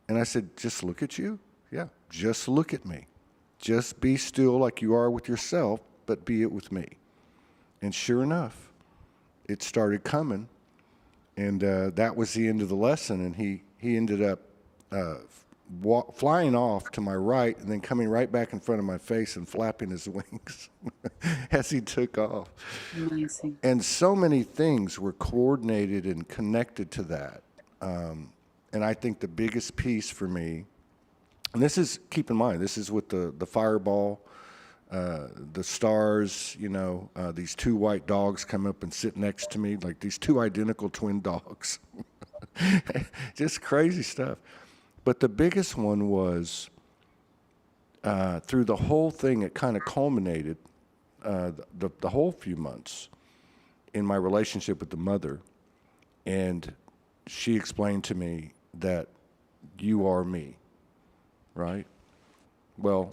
And I said, just look at you? Yeah, just look at me. Just be still like you are with yourself, but be it with me. And sure enough, it started coming. And that was the end of the lesson. And he ended up flying off to my right and then coming right back in front of my face and flapping his wings as he took off. Amazing. And so many things were coordinated and connected to that. And I think the biggest piece for me And this is, keep in mind, this is with the fireball, the stars, these two white dogs come up and sit next to me, like these two identical twin dogs. Just crazy stuff. But the biggest one was through the whole thing, it kind of culminated the whole few months in my relationship with the mother. And she explained to me that you are me, right? Well,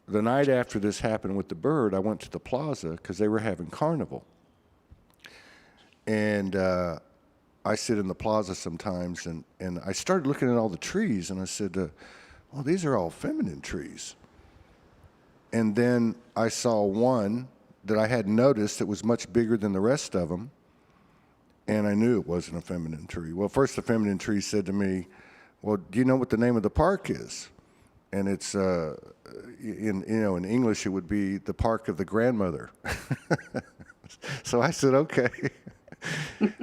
the night after this happened with the bird, I went to the plaza because they were having carnival. And I sit in the plaza sometimes, and I started looking at all the trees, and I said, well, these are all feminine trees. And then I saw one that I hadn't noticed that was much bigger than the rest of them, and I knew it wasn't a feminine tree. Well, first the feminine tree said to me, well, do you know what the name of the park is? And it's, in English, it would be the Park of the Grandmother. So I said, okay.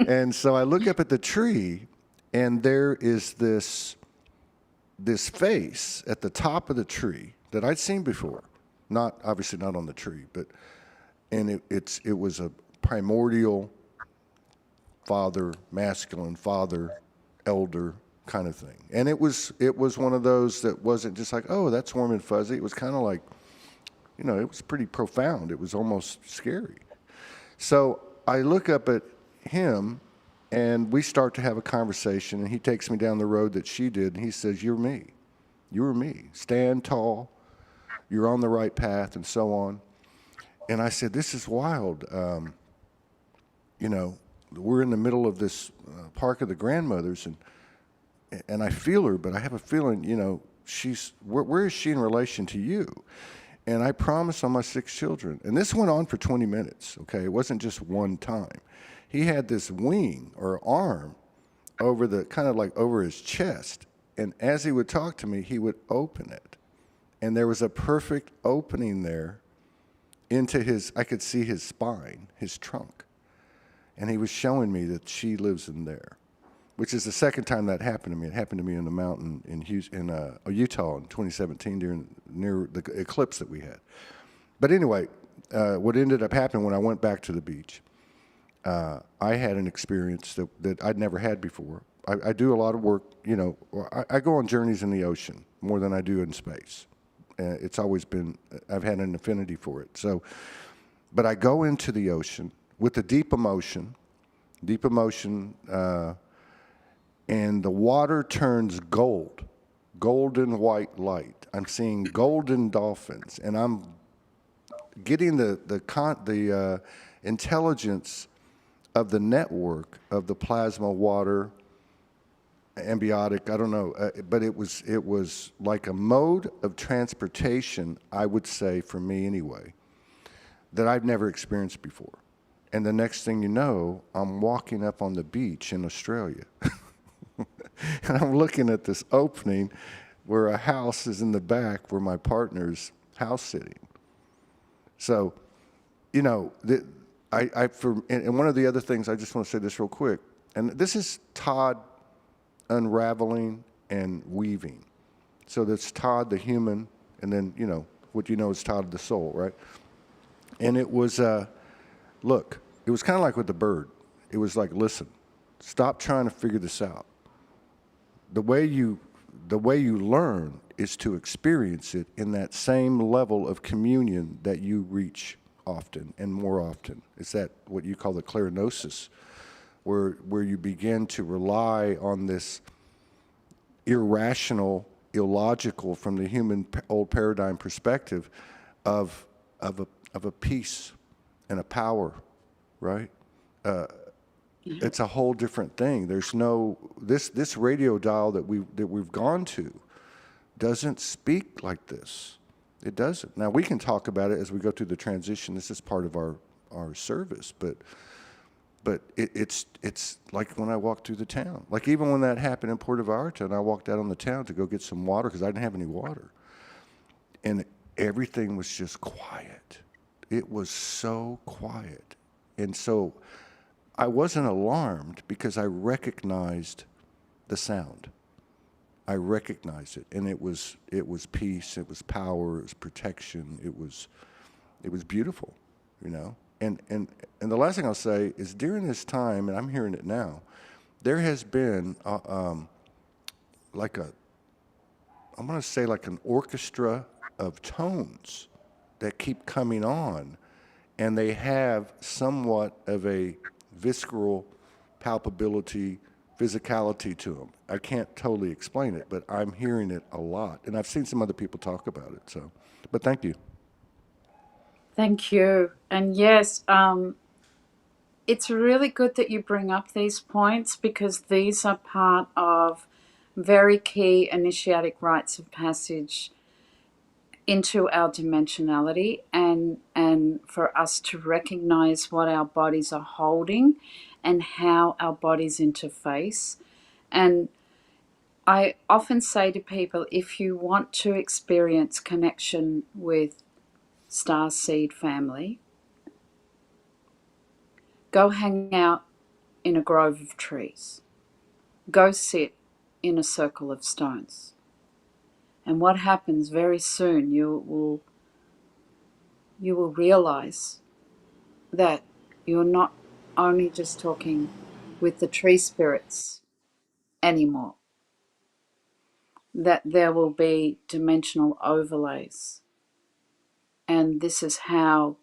And so I look up at the tree, and there is this face at the top of the tree that I'd seen before. Obviously not on the tree, and it was a primordial father, masculine father, elder kind of thing. And it was one of those that wasn't just like, oh, that's warm and fuzzy. It was kind of like, it was pretty profound. It was almost scary. So I look up at him, and we start to have a conversation, and he takes me down the road that she did, and he says, you're me. You're me. Stand tall. You're on the right path, and so on. And I said, this is wild. We're in the middle of this Park of the Grandmothers, and I feel her, but I have a feeling, where is she in relation to you? And I promised on my 6 children. And this went on for 20 minutes, okay? It wasn't just one time. He had this wing or arm kind of like over his chest. And as he would talk to me, he would open it. And there was a perfect opening there into I could see his spine, his trunk. And he was showing me that she lives in there, which is the second time that happened to me. It happened to me in the mountain in Utah in 2017 near the eclipse that we had. But anyway, what ended up happening when I went back to the beach, I had an experience that I'd never had before. I do a lot of work, I go on journeys in the ocean more than I do in space. It's always been, I've had an affinity for it. But I go into the ocean with a deep emotion, and the water turns gold, golden white light. I'm seeing golden dolphins, and I'm getting the intelligence of the network of the plasma water, ambiotic, I don't know, but it was like a mode of transportation, I would say, for me anyway, that I've never experienced before. And the next thing you know, I'm walking up on the beach in Australia. And I'm looking at this opening where a house is in the back where my partner's house sitting. So, and one of the other things, I just want to say this real quick, and this is Todd unraveling and weaving. So that's Todd the human, and then, what is Todd the soul, right? And it was, look, it was kind of like with the bird. It was like, listen, stop trying to figure this out. The way you learn is to experience it in that same level of communion that you reach often and more often. It's that what you call the clear Nosis, where you begin to rely on this irrational, illogical, from the human old paradigm perspective, of a peace and a power, right? It's a whole different thing. There's no this radio dial that we've gone to doesn't speak like this. It doesn't. Now we can talk about it as we go through the transition. This is part of our service, but it's like when I walked through the town. Like even when that happened in Puerto Vallarta, and I walked out on the town to go get some water because I didn't have any water, and everything was just quiet. It was so quiet, and so I wasn't alarmed because I recognized the sound. I recognized it, and it was peace, it was power, it was protection, it was beautiful, you know. And the last thing I'll say is during this time, and I'm hearing it now, there has been like a, I'm going to say like an orchestra of tones that keep coming on, and they have somewhat of a visceral palpability, physicality to them. I can't totally explain it, but I'm hearing it a lot, and I've seen some other people talk about it. So, but thank you. Thank you. And yes, it's really good that you bring up these points, because these are part of very key initiatic rites of passage into our dimensionality, and for us to recognize what our bodies are holding and how our bodies interface. And I often say to people, if you want to experience connection with star seed family, go hang out in a grove of trees. Go sit in a circle of stones. And what happens very soon, you will realize that you're not only just talking with the tree spirits anymore, that there will be dimensional overlays. And this is how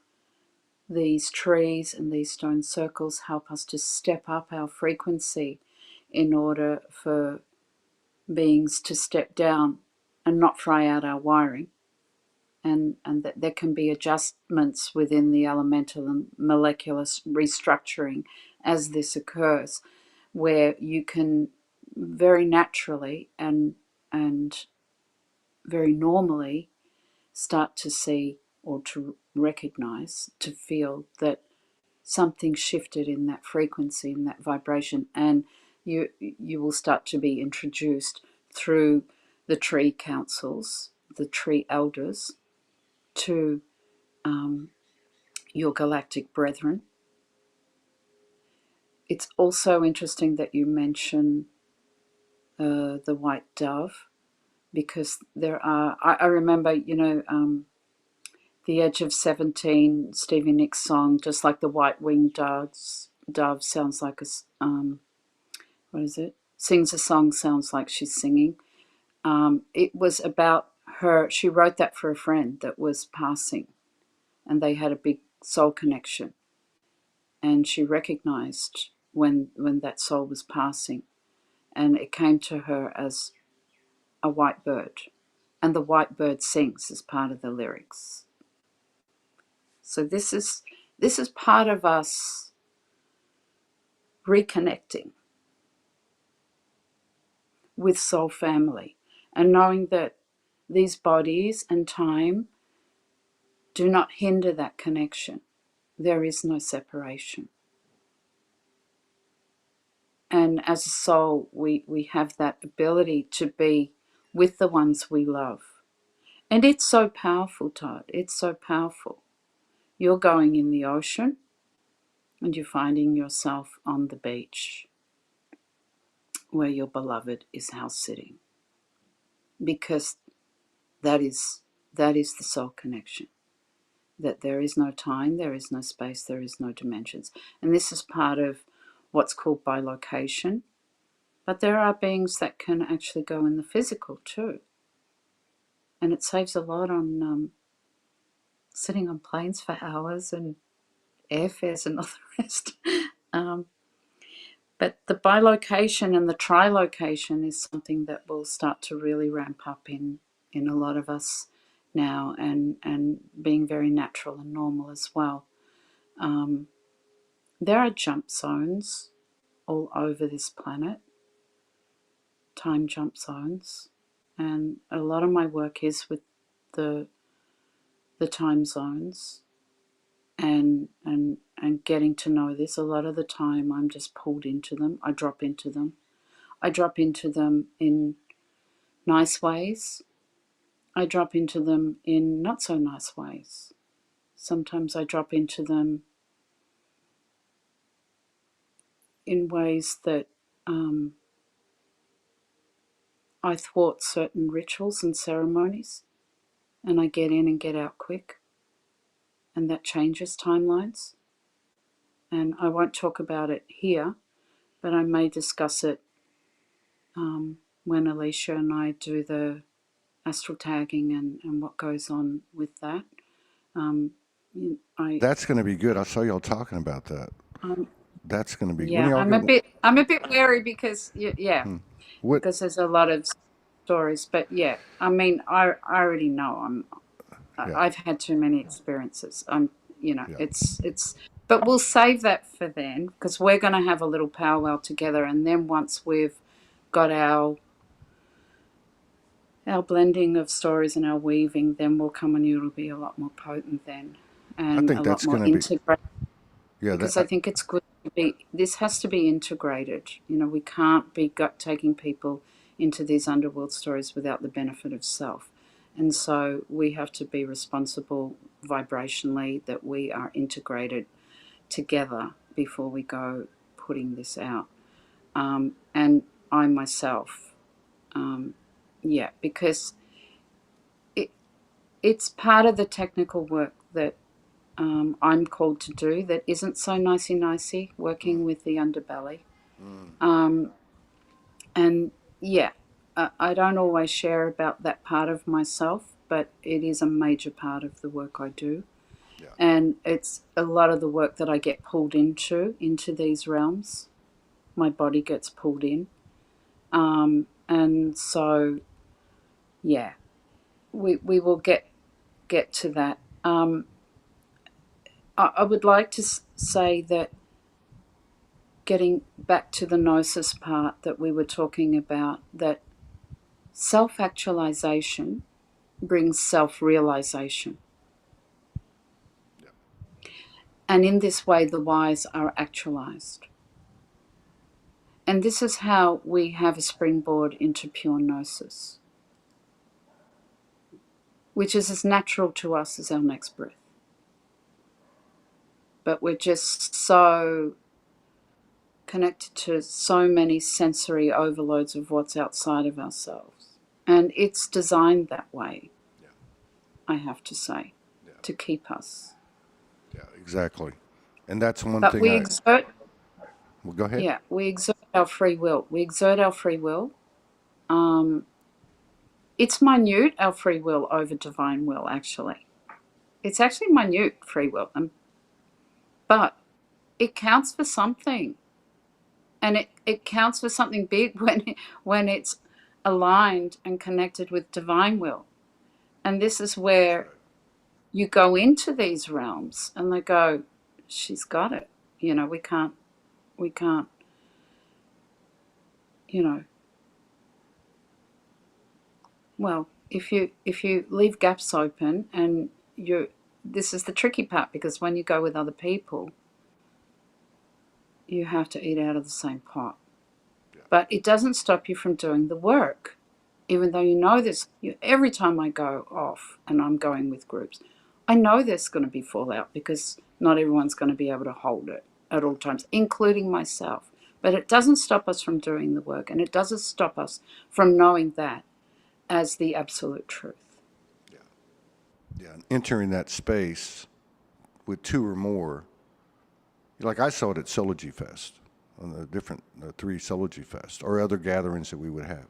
these trees and these stone circles help us to step up our frequency in order for beings to step down and not fry out our wiring. And that there can be adjustments within the elemental and molecular restructuring as this occurs, where you can very naturally and very normally start to see or to recognize, to feel that something shifted in that frequency, in that vibration, and you will start to be introduced through the tree councils, the tree elders, to your galactic brethren. It's also interesting that you mention the white dove, because there are, I remember, The Edge of 17, Stevie Nicks' song, just like the white-winged dove sounds like a, what is it? Sings a song, sounds like she's singing. It was about her, she wrote that for a friend that was passing, and they had a big soul connection. And she recognized when that soul was passing, and it came to her as a white bird. And the white bird sings as part of the lyrics. So this is part of us reconnecting with soul family, and knowing that these bodies and time do not hinder that connection. There is no separation. And as a soul, we have that ability to be with the ones we love. And it's so powerful, Todd. It's so powerful. You're going in the ocean and you're finding yourself on the beach where your beloved is house sitting. Because that is the soul connection. That there is no time, there is no space, there is no dimensions. And this is part of what's called bilocation. But there are beings that can actually go in the physical too. And it saves a lot on sitting on planes for hours and airfares and all the rest. But the bilocation and the trilocation is something that will start to really ramp up in a lot of us now, and being very natural and normal as well. There are jump zones all over this planet, time jump zones, and a lot of my work is with the time zones, and getting to know this. A lot of the time I'm just pulled into them. I drop into them. I drop into them in nice ways. I drop into them in not so nice ways. Sometimes I drop into them in ways that I thwart certain rituals and ceremonies, and I get in and get out quick, and that changes timelines. And I won't talk about it here, but I may discuss it when Alicia and I do the astral tagging and what goes on with that. I That's going to be good. I saw y'all talking about that. um, That's going to be when yeah, y'all go. I'm a bit wary because yeah, What? because there's a lot of stories. But yeah, I mean, I already know Yeah, I've had too many experiences. yeah. It's. But we'll save that for then because we're going to have a little powwow together, and then once we've got our blending of stories and our weaving, then we'll come and it'll be a lot more potent then, I and a think lot that's more going to be. integrated. Yeah, Because I think it's good to be. This has to be integrated. We can't be taking people into these underworld stories without the benefit of self, and so we have to be responsible vibrationally that we are integrated together before we go putting this out. And I myself, yeah, because it it's part of the technical work that I'm called to do that isn't so nicey working with the underbelly. And yeah, I don't always share about that part of myself, but it is a major part of the work I do. yeah. And it's a lot of the work that I get pulled into these realms. My body gets pulled in. And so, yeah, we will get to that. I would like to say that getting back to the Nosis part that we were talking about, that self-actualization brings self-realization. And in this way, the whys are actualized. And this is how we have a springboard into pure Gnosis, which is as natural to us as our next breath. But we're just so connected to so many sensory overloads of what's outside of ourselves. And it's designed that way, Yeah. I have to say, Yeah. to keep us. Yeah, exactly. And that's one But thing we I. exert, Well, go ahead. yeah, we exert our free will. We exert our free will. Um, it's minute, our free will over divine will, actually. It's actually minute free will, but it counts for something. And it counts for something big when it's aligned and connected with divine will. And this is where you go into these realms and they go, she's got it. We can't, you know, well, if you leave gaps open and this is the tricky part because when you go with other people, you have to eat out of the same pot. Yeah. But it doesn't stop you from doing the work. Even though you know this, every time I go off and I'm going with groups, I know there's going to be fallout because not everyone's going to be able to hold it at all times, including myself. But it doesn't stop us from doing the work, and it doesn't stop us from knowing that as the absolute truth. Yeah. Yeah. And entering that space with two or more, like I saw it at Soulogy Fest, on the different 3 Soulogy Fest, or other gatherings that we would have.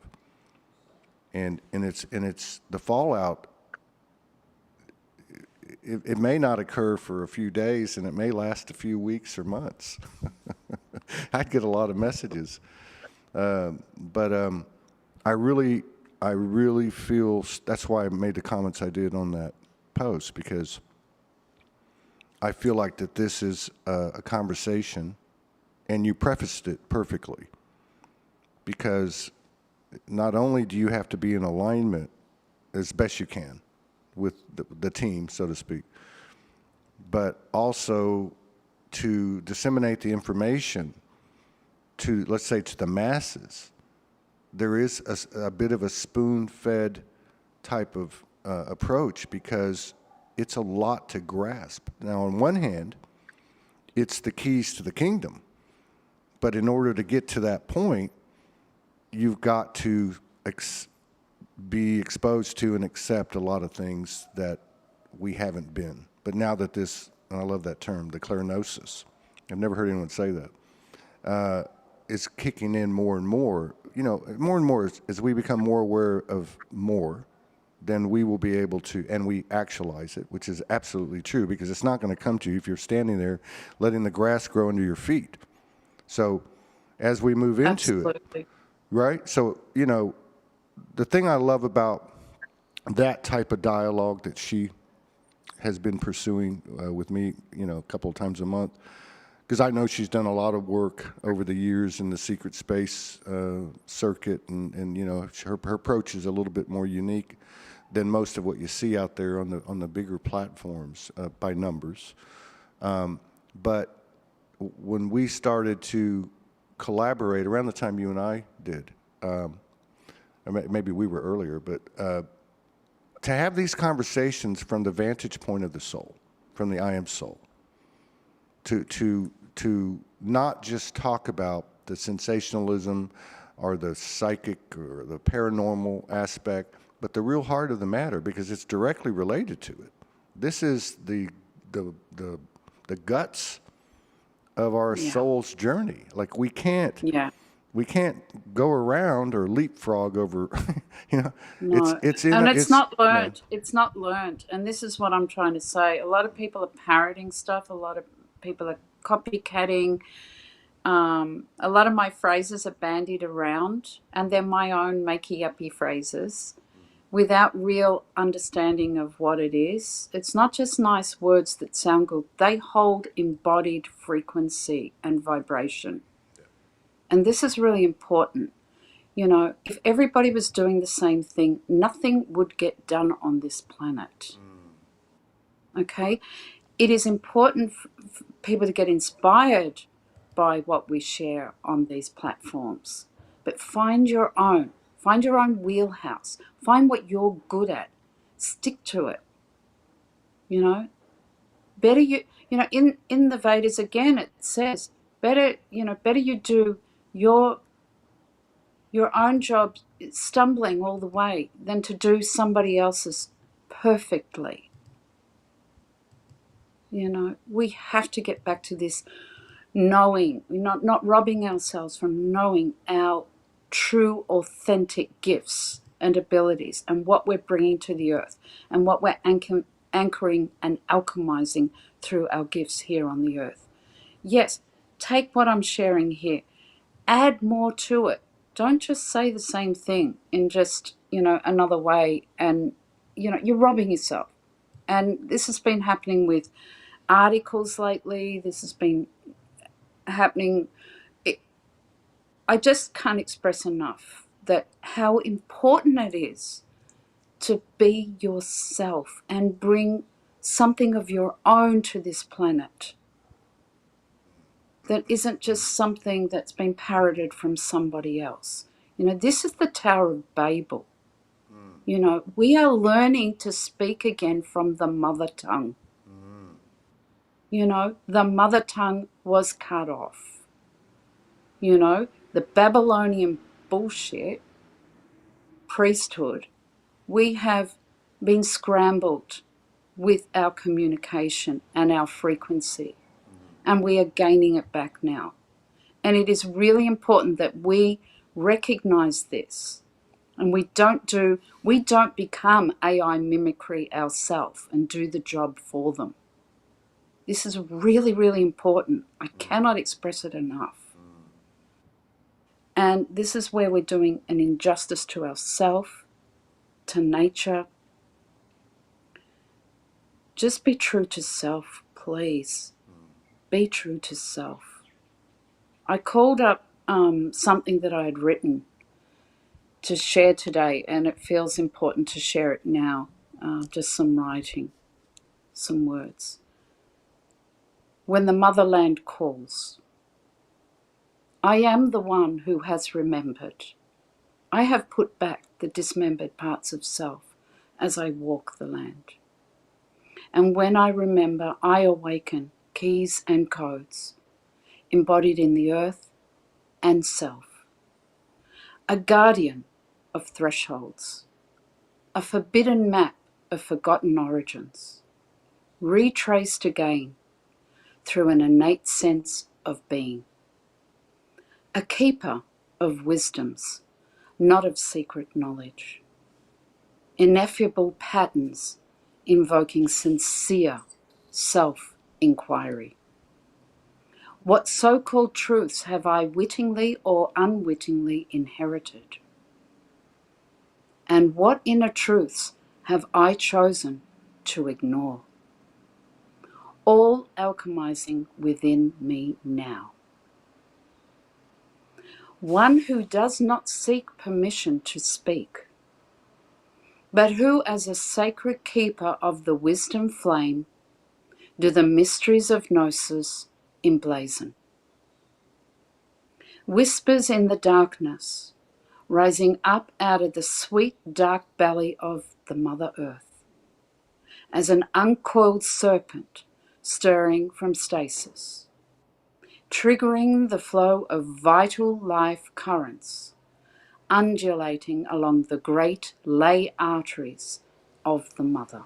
And it's the fallout. It may not occur for a few days, and it may last a few weeks or months. I'd get a lot of messages, but I really feel that's why I made the comments I did on that post, because I feel like that this is a conversation, and you prefaced it perfectly, because not only do you have to be in alignment as best you can with the team, so to speak, but also to disseminate the information to, let's say, to the masses. There is a bit of a spoon-fed type of approach, because it's a lot to grasp. Now, on one hand, it's the keys to the kingdom, but in order to get to that point, you've got to be exposed to and accept a lot of things that we haven't been. But now that this, and I love that term, the Nosis, I've never heard anyone say that, is kicking in more and more. More and more as we become more aware of more, then we will be able to, and we actualize it, which is absolutely true, because it's not going to come to you if you're standing there letting the grass grow under your feet. So as we move into Absolutely. it, right? So, the thing I love about that type of dialogue that she has been pursuing with me, a couple of times a month, because I know she's done a lot of work over the years in the secret space circuit, and her approach is a little bit more unique than most of what you see out there on the bigger platforms by numbers. But when we started to collaborate around the time you and I did, maybe we were earlier, but to have these conversations from the vantage point of the soul, from the I am soul, to not just talk about the sensationalism or the psychic or the paranormal aspect, but the real heart of the matter, because it's directly related to it. This is the guts of our soul's journey. Like we can't go around or leapfrog over. No. It's not learned. It's not learned. And this is what I'm trying to say. A lot of people are parroting stuff. A lot of people are copycatting. A lot of my phrases are bandied around, and they're my own makey-uppy phrases without real understanding of what it is. It's not just nice words that sound good. They hold embodied frequency and vibration. And this is really important. If everybody was doing the same thing, nothing would get done on this planet. Okay? It is important for people to get inspired by what we share on these platforms. But find your own. Find your own wheelhouse. Find what you're good at. Stick to it. Better in the Vedas again it says better you do your own job stumbling all the way than to do somebody else's perfectly. We have to get back to this knowing, not robbing ourselves from knowing our true, authentic gifts and abilities and what we're bringing to the earth and what we're anchoring and alchemizing through our gifts here on the earth. Yes, take what I'm sharing here, add more to it. Don't just say the same thing in just, another way, and, you're robbing yourself. And this has been happening with articles lately. This has been happening. I just can't express enough that how important it is to be yourself and bring something of your own to this planet that isn't just something that's been parroted from somebody else. This is the Tower of Babel. We are learning to speak again from the mother tongue. The mother tongue was cut off. The Babylonian bullshit priesthood, we have been scrambled with our communication and our frequency, and we are gaining it back now. And it is really important that we recognize this, and we don't become AI mimicry ourselves and do the job for them. This is really, really important. I cannot express it enough. And this is where we're doing an injustice to ourselves, to nature. Just be true to self, please. Be true to self. I called up something that I had written to share today, and it feels important to share it now. Just some writing, some words. When the motherland calls, I am the one who has remembered. I have put back the dismembered parts of self as I walk the land. And when I remember, I awaken keys and codes embodied in the earth and self. A guardian of thresholds, a forbidden map of forgotten origins, retraced again through an innate sense of being, a keeper of wisdoms, not of secret knowledge, ineffable patterns invoking sincere self-inquiry. What so-called truths have I wittingly or unwittingly inherited? And what inner truths have I chosen to ignore? All alchemizing within me now. One who does not seek permission to speak, but who, as a sacred keeper of the wisdom flame, do the mysteries of Nosis emblazon. Whispers in the darkness, rising up out of the sweet dark belly of the Mother Earth, as an uncoiled serpent stirring from stasis, triggering the flow of vital life currents, undulating along the great lay arteries of the Mother.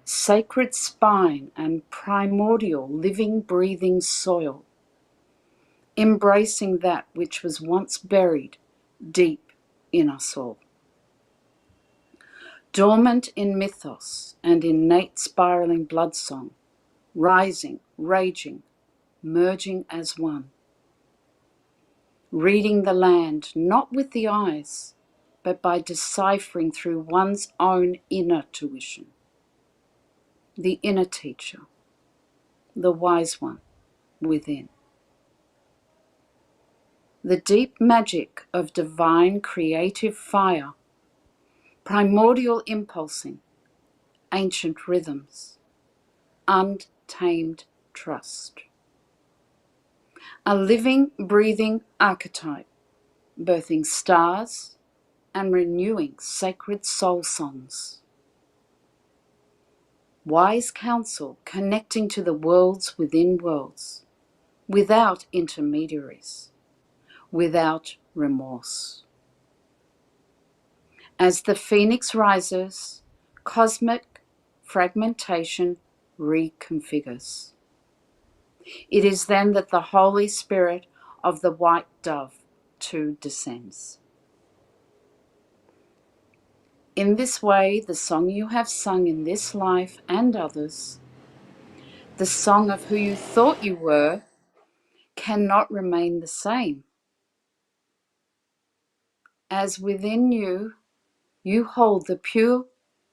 Sacred spine and primordial living breathing soil, embracing that which was once buried deep in us all. Dormant in mythos and innate spiraling bloodsong, rising, raging, merging as one. Reading the land not with the eyes, but by deciphering through one's own inner tuition. The inner teacher, the wise one within. The deep magic of divine creative fire, primordial impulsing, ancient rhythms, untamed trust. A living, breathing archetype, birthing stars and renewing sacred soul songs. Wise counsel connecting to the worlds within worlds, without intermediaries, without remorse. As the phoenix rises, cosmic fragmentation reconfigures. It is then that the Holy Spirit of the white dove too descends. In this way, the song you have sung in this life and others, the song of who you thought you were, cannot remain the same. As within you, you hold the pure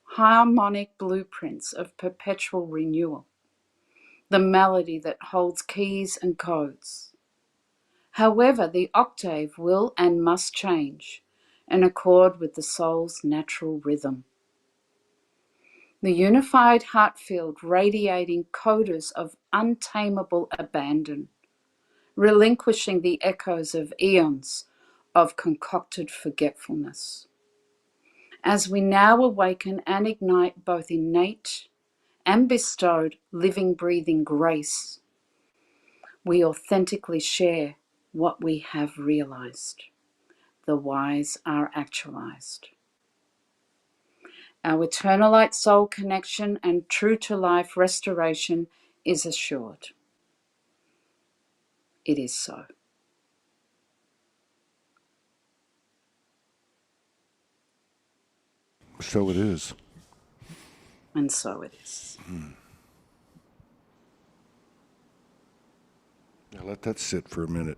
harmonic blueprints of perpetual renewal, the melody that holds keys and codes. However, the octave will and must change in accord with the soul's natural rhythm. The unified heart field radiating codas of untamable abandon, relinquishing the echoes of eons of concocted forgetfulness. As we now awaken and ignite both innate and bestowed living, breathing grace, we authentically share what we have realized. The wise are actualized. Our eternal light soul connection and true to life restoration is assured. It is so. So it is. And so it is. Now let that sit for a minute.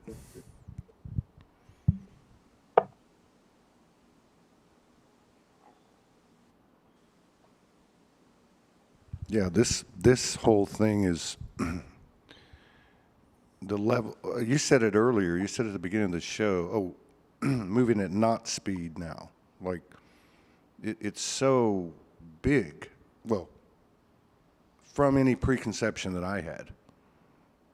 Yeah, this whole thing is the level. You said it earlier. You said at the beginning of the show. Oh, moving at not speed now. Like it's so big. Well, from any preconception that I had,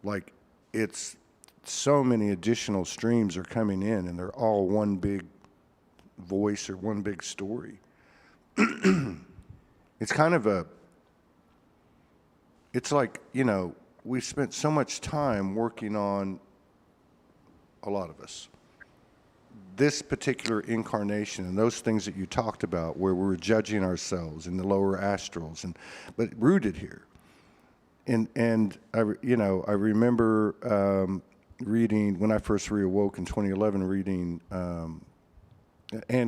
like it's so many additional streams are coming in, and they're all one big voice or one big story. It's kind of a. It's like, we spent so much time working on, a lot of us, this particular incarnation and those things that you talked about, where we're judging ourselves in the lower astrals, but rooted here. And I remember reading when I first reawoke in 2011, reading Anne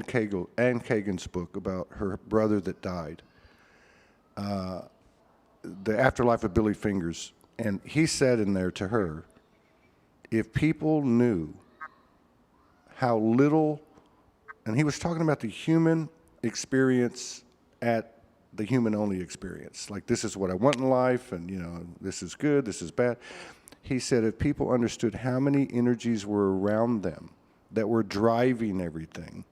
Kagan's book about her brother that died, The Afterlife of Billy Fingers, and he said in there to her, if people knew how little, and he was talking about the human experience at the human-only experience. Like, this is what I want in life, and, this is good, this is bad. He said if people understood how many energies were around them that were driving everything,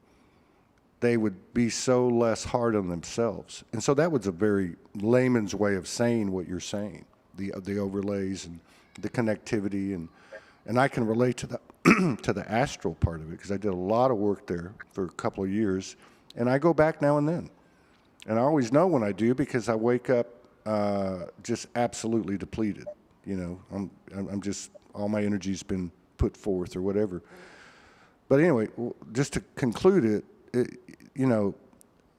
they would be so less hard on themselves. And so that was a very layman's way of saying what you're saying, the overlays and the connectivity, and I can relate to the to the astral part of it, because I did a lot of work there for a couple of years, and I go back now and then. And I always know when I do, because I wake up just absolutely depleted. I'm just, all my energy's been put forth or whatever. But anyway, just to conclude it,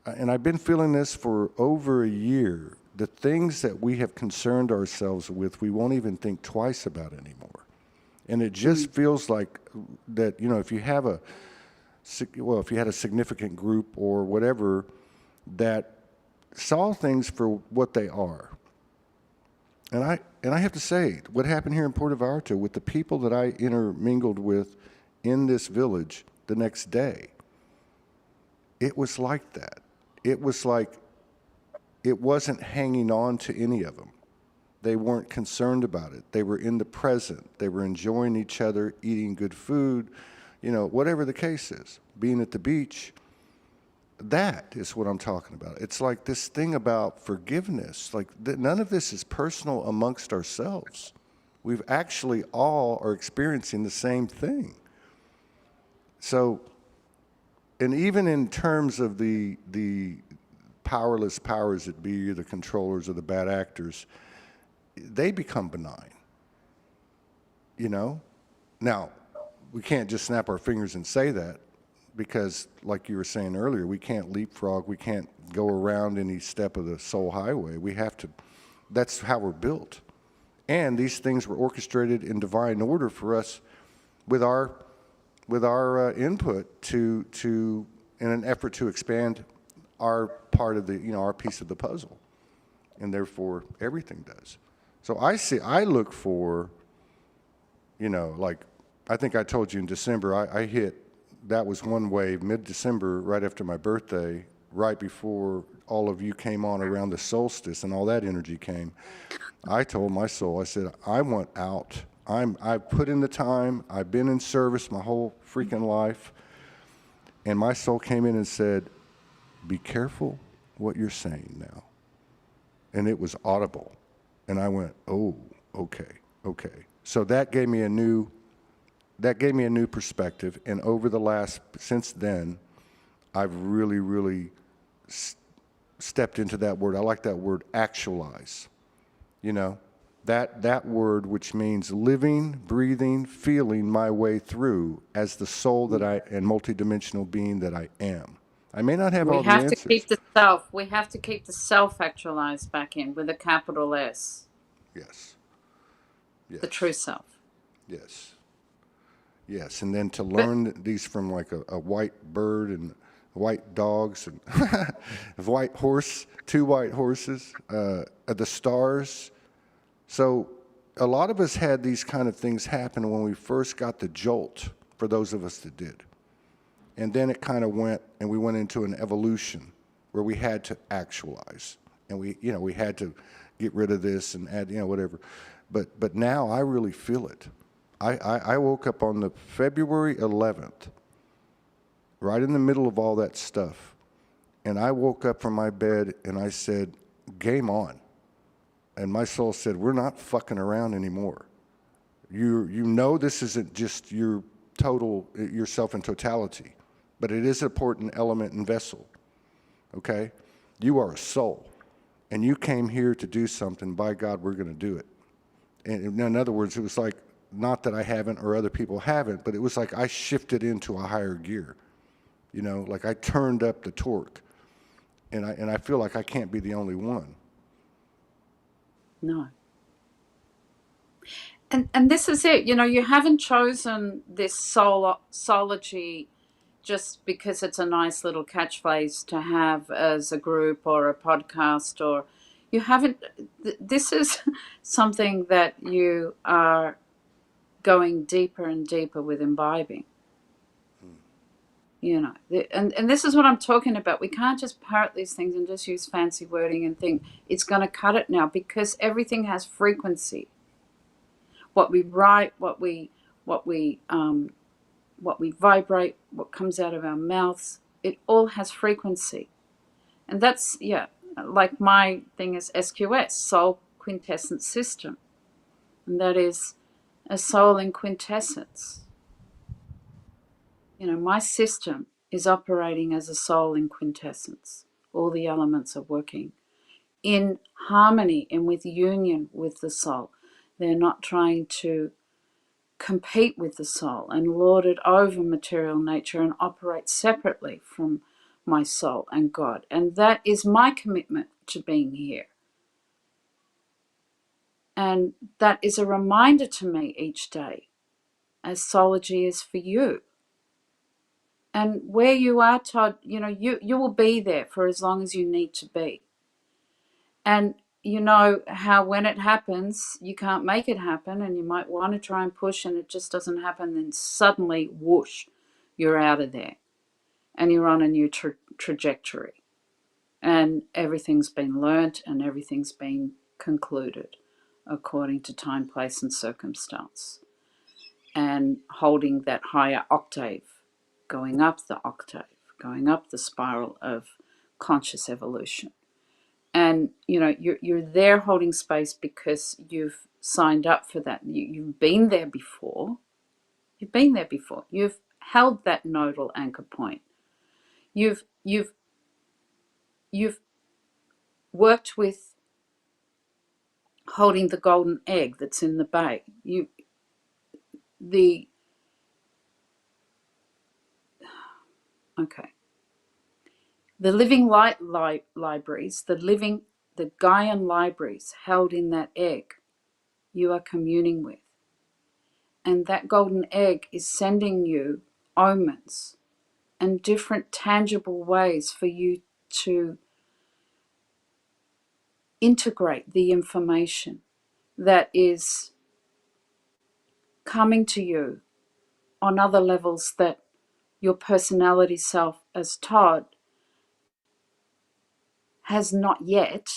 and I've been feeling this for over a year, the things that we have concerned ourselves with, we won't even think twice about anymore. And it just feels like that, if you have if you had a significant group or whatever that saw things for what they are. And I have to say, what happened here in Puerto Vallarta with the people that I intermingled with in this village the next day, it was like that. It was like it wasn't hanging on to any of them. They weren't concerned about it. They were in the present. They were enjoying each other, eating good food, whatever the case is. Being at the beach, that is what I'm talking about. It's like this thing about forgiveness. Like, none of this is personal amongst ourselves. We've actually all are experiencing the same thing. So, and even in terms of the powerless powers that be, the controllers or the bad actors, they become benign, Now, we can't just snap our fingers and say that, because, like you were saying earlier, we can't leapfrog, we can't go around any step of the soul highway. We have to, that's how we're built. And these things were orchestrated in divine order for us with our input to in an effort to expand our part of the, our piece of the puzzle. And therefore, everything does. So I look for, like, I think I told you in December, I hit, that was one wave, mid-December, right after my birthday, right before all of you came on around the solstice and all that energy came. I told my soul, I said, I want out. I've put in the time, I've been in service my whole freaking life, and my soul came in and said, be careful what you're saying now. And it was audible. And I went, oh, okay. So that gave me a new perspective. And since then, I've really, really stepped into that word. I like that word, actualize. That word, which means living, breathing, feeling my way through as the soul that and multidimensional being that I am. I may not have all the answers. We have to keep the self actualized back in with a capital S. Yes. The true self. Yes, and then to learn these from like a white bird and white dogs and a white horse, 2 white horses, the stars. So a lot of us had these kind of things happen when we first got the jolt, for those of us that did. And then it kind of went, and we went into an evolution where we had to actualize, and we had to get rid of this and add, whatever. But now I really feel it. I woke up on the February 11th, right in the middle of all that stuff, and I woke up from my bed and I said, game on. And my soul said, we're not fucking around anymore. This isn't just yourself in totality, but it is an important element and vessel, okay? You are a soul, and you came here to do something. By God, we're going to do it. And in other words, it was like not that I haven't or other people haven't, but it was like I shifted into a higher gear. You know, like I turned up the torque, and I feel like I can't be the only one. No. And this is it. You know, you haven't chosen this Soulogy just because it's a nice little catchphrase to have as a group or a podcast, or you haven't. This is something that you are going deeper and deeper with imbibing. You know, and this is what I'm talking about. We can't just parrot these things and just use fancy wording and think it's going to cut it now, because everything has frequency. What we write, what we vibrate, what comes out of our mouths, it all has frequency. And that's, yeah, like my thing is SQS, Soul Quintessence System. And that is a soul in quintessence. You know, my system is operating as a soul in quintessence. All the elements are working in harmony and with union with the soul. They're not trying to compete with the soul and lord it over material nature and operate separately from my soul and God. And that is my commitment to being here. And that is a reminder to me each day, as Soulogy is for you. And where you are, Todd, you know, you will be there for as long as you need to be. And you know how when it happens, you can't make it happen, and you might want to try and push and it just doesn't happen, then suddenly, whoosh, you're out of there and you're on a new trajectory. And everything's been learnt and everything's been concluded according to time, place, and circumstance. And holding that higher octave, going up the octave, going up the spiral of conscious evolution. And you know, you're there holding space because you've signed up for that. You've been there before. You've been there before. You've held that nodal anchor point. You've worked with holding the golden egg that's in the bay. The living light libraries, the Gaian libraries held in that egg, you are communing with. And that golden egg is sending you omens and different tangible ways for you to integrate the information that is coming to you on other levels that your personality self as Todd has not yet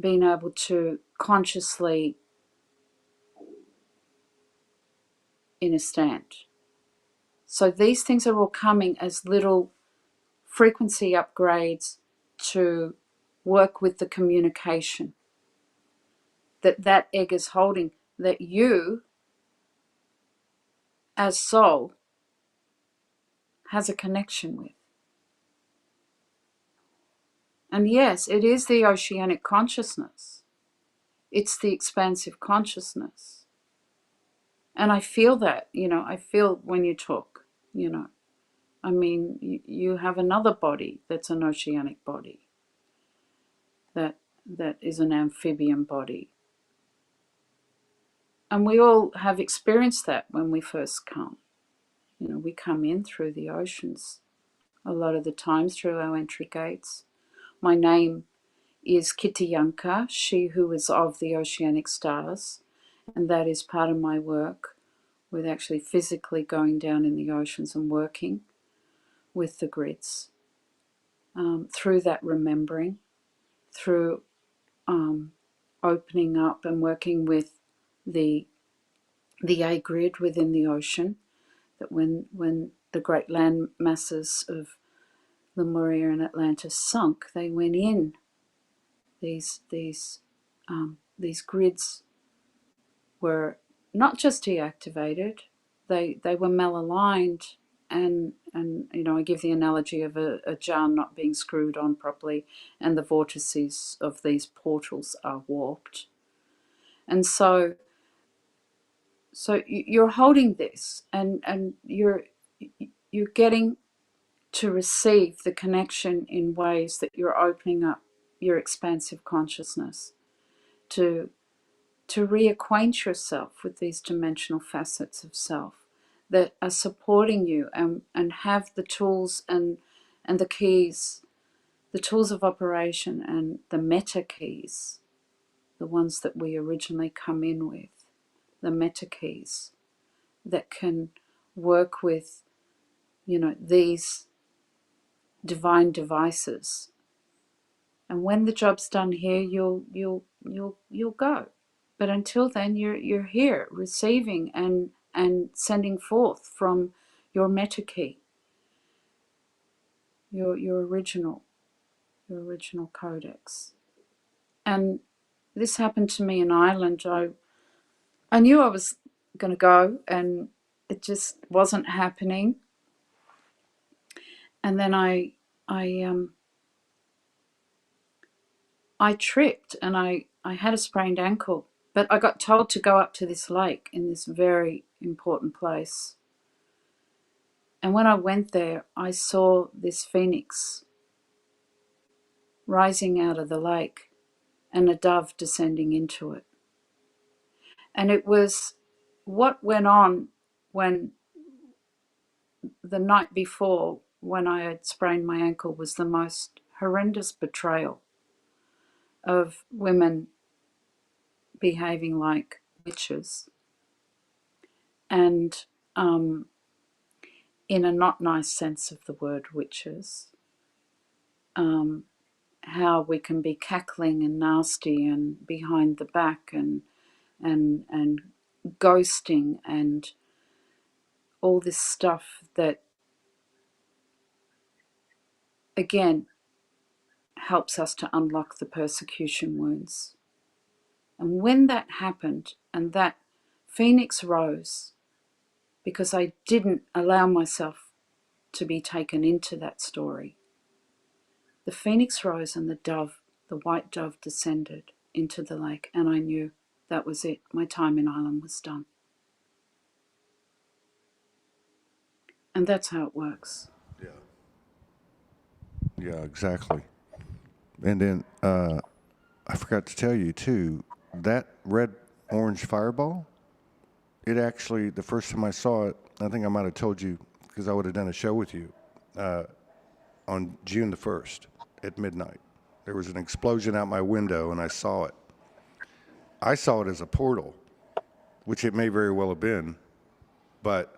been able to consciously understand. So these things are all coming as little frequency upgrades to work with the communication that egg is holding, that you as soul has a connection with. And yes, it is the oceanic consciousness. It's the expansive consciousness. And I feel that, you know, I feel when you talk, you know. I mean, you have another body that's an oceanic body, that is an amphibian body. And we all have experienced that when we first come. You know, we come in through the oceans a lot of the times through our entry gates. My name is Kitiyanka, she who is of the oceanic stars, and that is part of my work with actually physically going down in the oceans and working with the grids, through that remembering, through opening up and working with the A grid within the ocean, that when the great land masses of Lemuria and Atlantis sunk, they went in. These grids were not just deactivated; they were malaligned, and you know, I give the analogy of a jar not being screwed on properly, and the vortices of these portals are warped. And so So you're holding this, and you're getting to receive the connection in ways that you're opening up your expansive consciousness to reacquaint yourself with these dimensional facets of self that are supporting you, and have the tools and the keys, the tools of operation and the meta keys, the ones that we originally come in with, the meta keys that can work with, these divine devices. And when the job's done here, you'll go. But until then, you're here receiving and sending forth from your meta key, your original codex. And this happened to me in Ireland. I knew I was going to go, and it just wasn't happening. And then I tripped, and I had a sprained ankle. But I got told to go up to this lake in this very important place. And when I went there, I saw this phoenix rising out of the lake and a dove descending into it. And it was what went on when the night before, when I had sprained my ankle, was the most horrendous betrayal of women behaving like witches, and in a not nice sense of the word witches, how we can be cackling and nasty and behind the back and ghosting and all this stuff that, again, helps us to unlock the persecution wounds. And when that happened, and that phoenix rose, because I didn't allow myself to be taken into that story, the phoenix rose and the white dove descended into the lake, and I knew that was it. My time in Ireland was done. And that's how it works. Yeah. Yeah, exactly. And then I forgot to tell you too, that red orange fireball, it actually, the first time I saw it, I think I might have told you because I would have done a show with you on June the 1st at midnight. There was an explosion out my window and I saw it. I saw it as a portal, which it may very well have been, but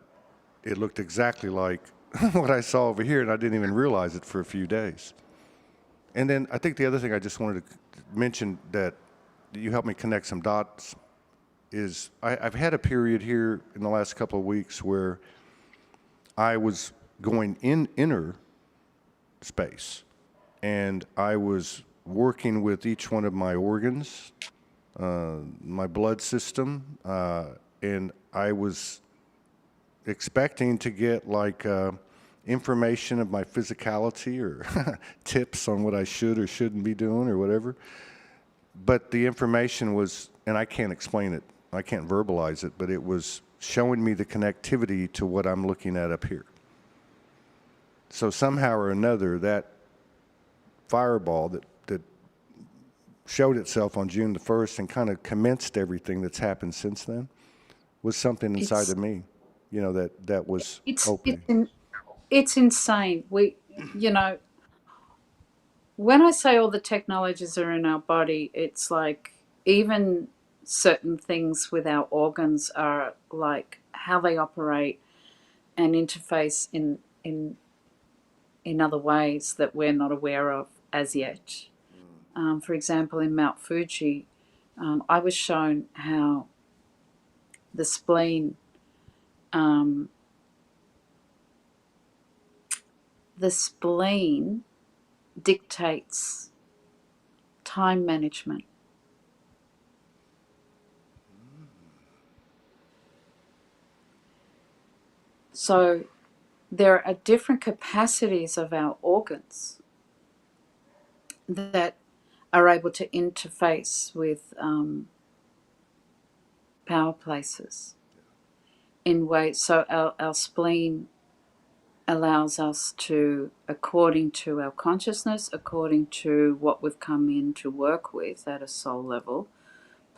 it looked exactly like what I saw over here, and I didn't even realize it for a few days. And then I think the other thing I just wanted to mention that you helped me connect some dots is I've had a period here in the last couple of weeks where I was going in inner space, and I was working with each one of my organs, my blood system, and I was expecting to get like information of my physicality or tips on what I should or shouldn't be doing or whatever. But the information was, and I can't explain it, I can't verbalize it, but it was showing me the connectivity to what I'm looking at up here. So somehow or another, that fireball that showed itself on June the 1st and kind of commenced everything that's happened since then was something inside of me, that was opening. It's insane. When I say all the technologies are in our body, it's like even certain things with our organs are like how they operate and interface in other ways that we're not aware of as yet. For example, in Mount Fuji, I was shown how the spleen dictates time management. So there are different capacities of our organs that are able to interface with power places. in ways. So our spleen allows us to, according to our consciousness, according to what we've come in to work with at a soul level,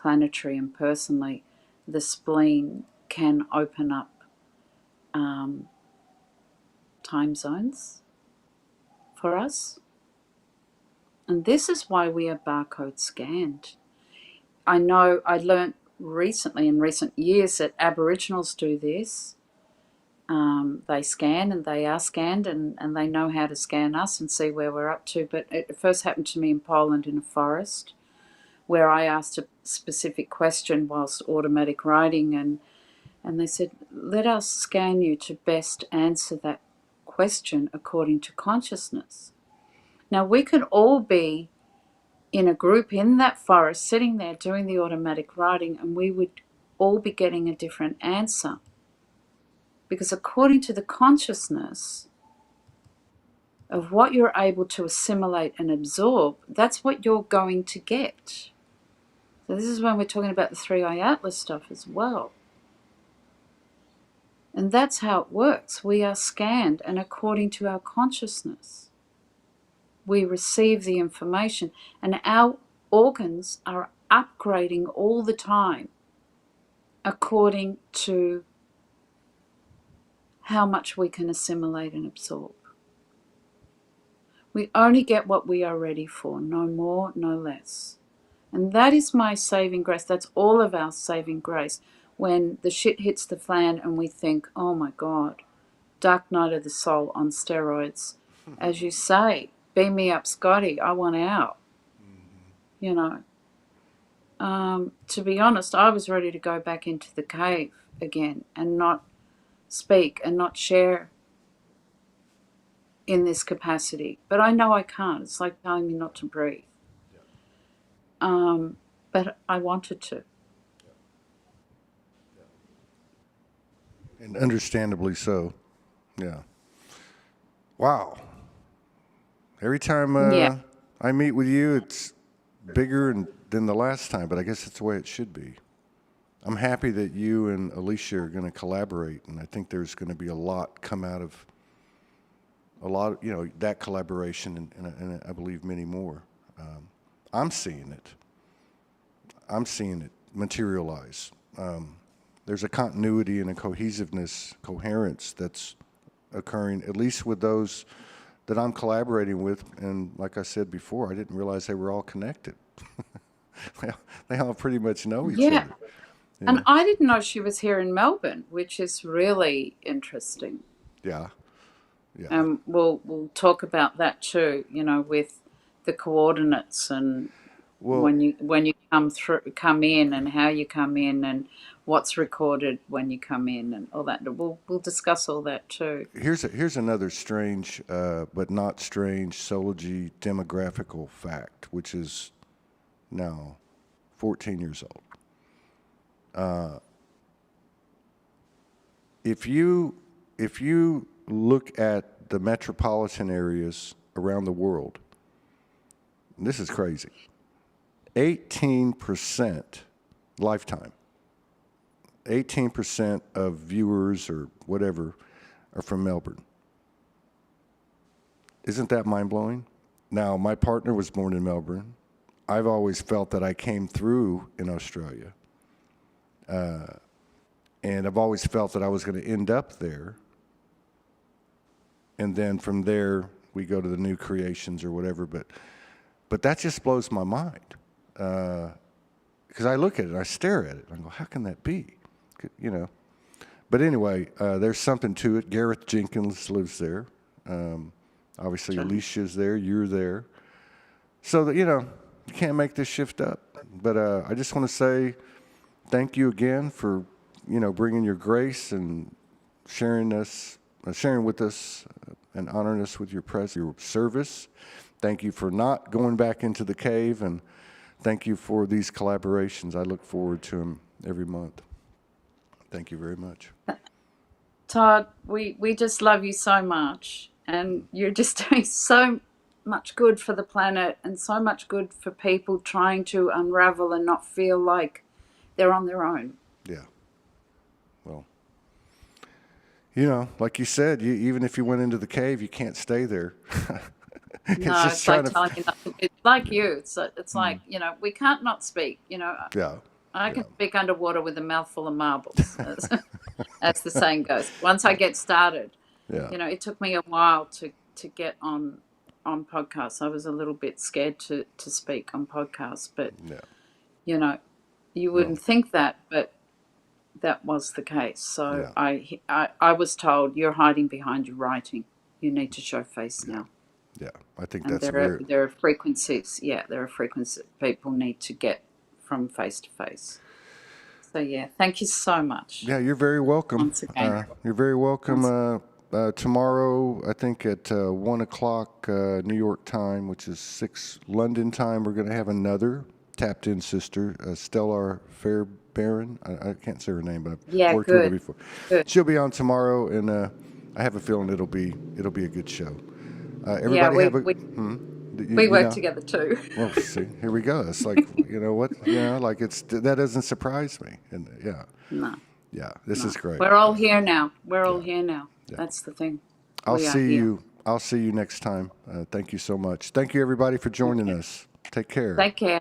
planetary and personally, the spleen can open up time zones for us. And this is why we are barcode scanned. I know I learned recently, in recent years, that Aboriginals do this. They scan and they are scanned, and they know how to scan us and see where we're up to. But it first happened to me in Poland in a forest, where I asked a specific question whilst automatic writing, and they said, let us scan you to best answer that question according to consciousness. Now, we could all be in a group in that forest, sitting there doing the automatic writing, and we would all be getting a different answer. Because according to the consciousness of what you're able to assimilate and absorb, that's what you're going to get. So this is when we're talking about the 3i Atlas stuff as well. And that's how it works. We are scanned, and according to our consciousness, we receive the information, and our organs are upgrading all the time according to how much we can assimilate and absorb. We only get what we are ready for, no more, no less. And that is my saving grace. That's all of our saving grace. When the shit hits the fan and we think, oh my God, dark night of the soul on steroids. As you say, beam me up, Scotty, I want out. You know. To be honest, I was ready to go back into the cave again and not speak and not share in this capacity. But I know I can't. It's like telling me not to breathe. But I wanted to. And understandably so. Yeah. Wow. Every time Yeah. I meet with you, it's bigger than the last time, but I guess it's the way it should be. I'm happy that you and Alicia are going to collaborate, and I think there's going to be a lot come out of that collaboration, and I believe many more. I'm seeing it. I'm seeing it materialize. There's a continuity and a cohesiveness, coherence that's occurring, at least with those that I'm collaborating with. And like I said before, I didn't realize they were all connected. They all pretty much know each Yeah. other. And Yeah. I didn't know she was here in Melbourne, which is really interesting. Yeah. Yeah. And we'll talk about that too, with the coordinates and Well, when you come in and how you come in and what's recorded when you come in and all that. We'll discuss all that too. here's another strange, but not strange, Soulogy demographical fact, which is now 14 years old. If you look at the metropolitan areas around the world, and this is crazy, 18% lifetime, 18% of viewers or whatever are from Melbourne. Isn't that mind-blowing? Now, my partner was born in Melbourne. I've always felt that I came through in Australia. And I've always felt that I was going to end up there. And then from there, we go to the new creations or whatever. But that just blows my mind. Because I look at it, and I stare at it, and I go, how can that be? But anyway, there's something to it. Gareth Jenkins lives there. Obviously, Alicia's there. You're there. So that, you can't make this shift up. But I just want to say thank you again for, bringing your grace and sharing with us and honoring us with your presence, your service. Thank you for not going back into the cave, and thank you for these collaborations. I look forward to them every month. Thank you very much. Todd, we just love you so much, and you're just doing so much good for the planet and so much good for people trying to unravel and not feel like they're on their own. Yeah. Well, You know, like you said, even if you went into the cave, you can't stay there. It's No, just it's like trying to. telling you not to, it's like you. It's like, we can't not speak. Yeah, I yeah, can speak underwater with a mouthful of marbles, as the saying goes. Once I get started, yeah, it took me a while to get on podcasts. I was a little bit scared to speak on podcasts, but yeah. you know, you Well, wouldn't think that, but that was the case. So yeah, I was told, you're hiding behind your writing. You need to show face yeah, now. yeah. I think And that's there are very. there are frequencies. Yeah, there are frequencies people need to get from face to face. So yeah, thank you so much Yeah, you're very welcome. once again. You're very welcome. Once, Tomorrow, I think at 1 o'clock New York time, which is 6 London time, we're going to have another tapped in sister, Stellar Fairbairn. I can't say her name, but I've yeah, worked with her good, before. good. She'll be on tomorrow, and I have a feeling it'll be a good show. Yeah, Everybody have a. we You work know. together too. Well, see, here we go. It's like, you know what, like that doesn't surprise me, and yeah, No, yeah, this no. is great. We're all Yeah, here now. We're all yeah, here now. yeah. That's the thing. I'll We are see here. you. I'll see you next time. Thank you so much. Thank you everybody for joining Okay. us. Take care. Take care.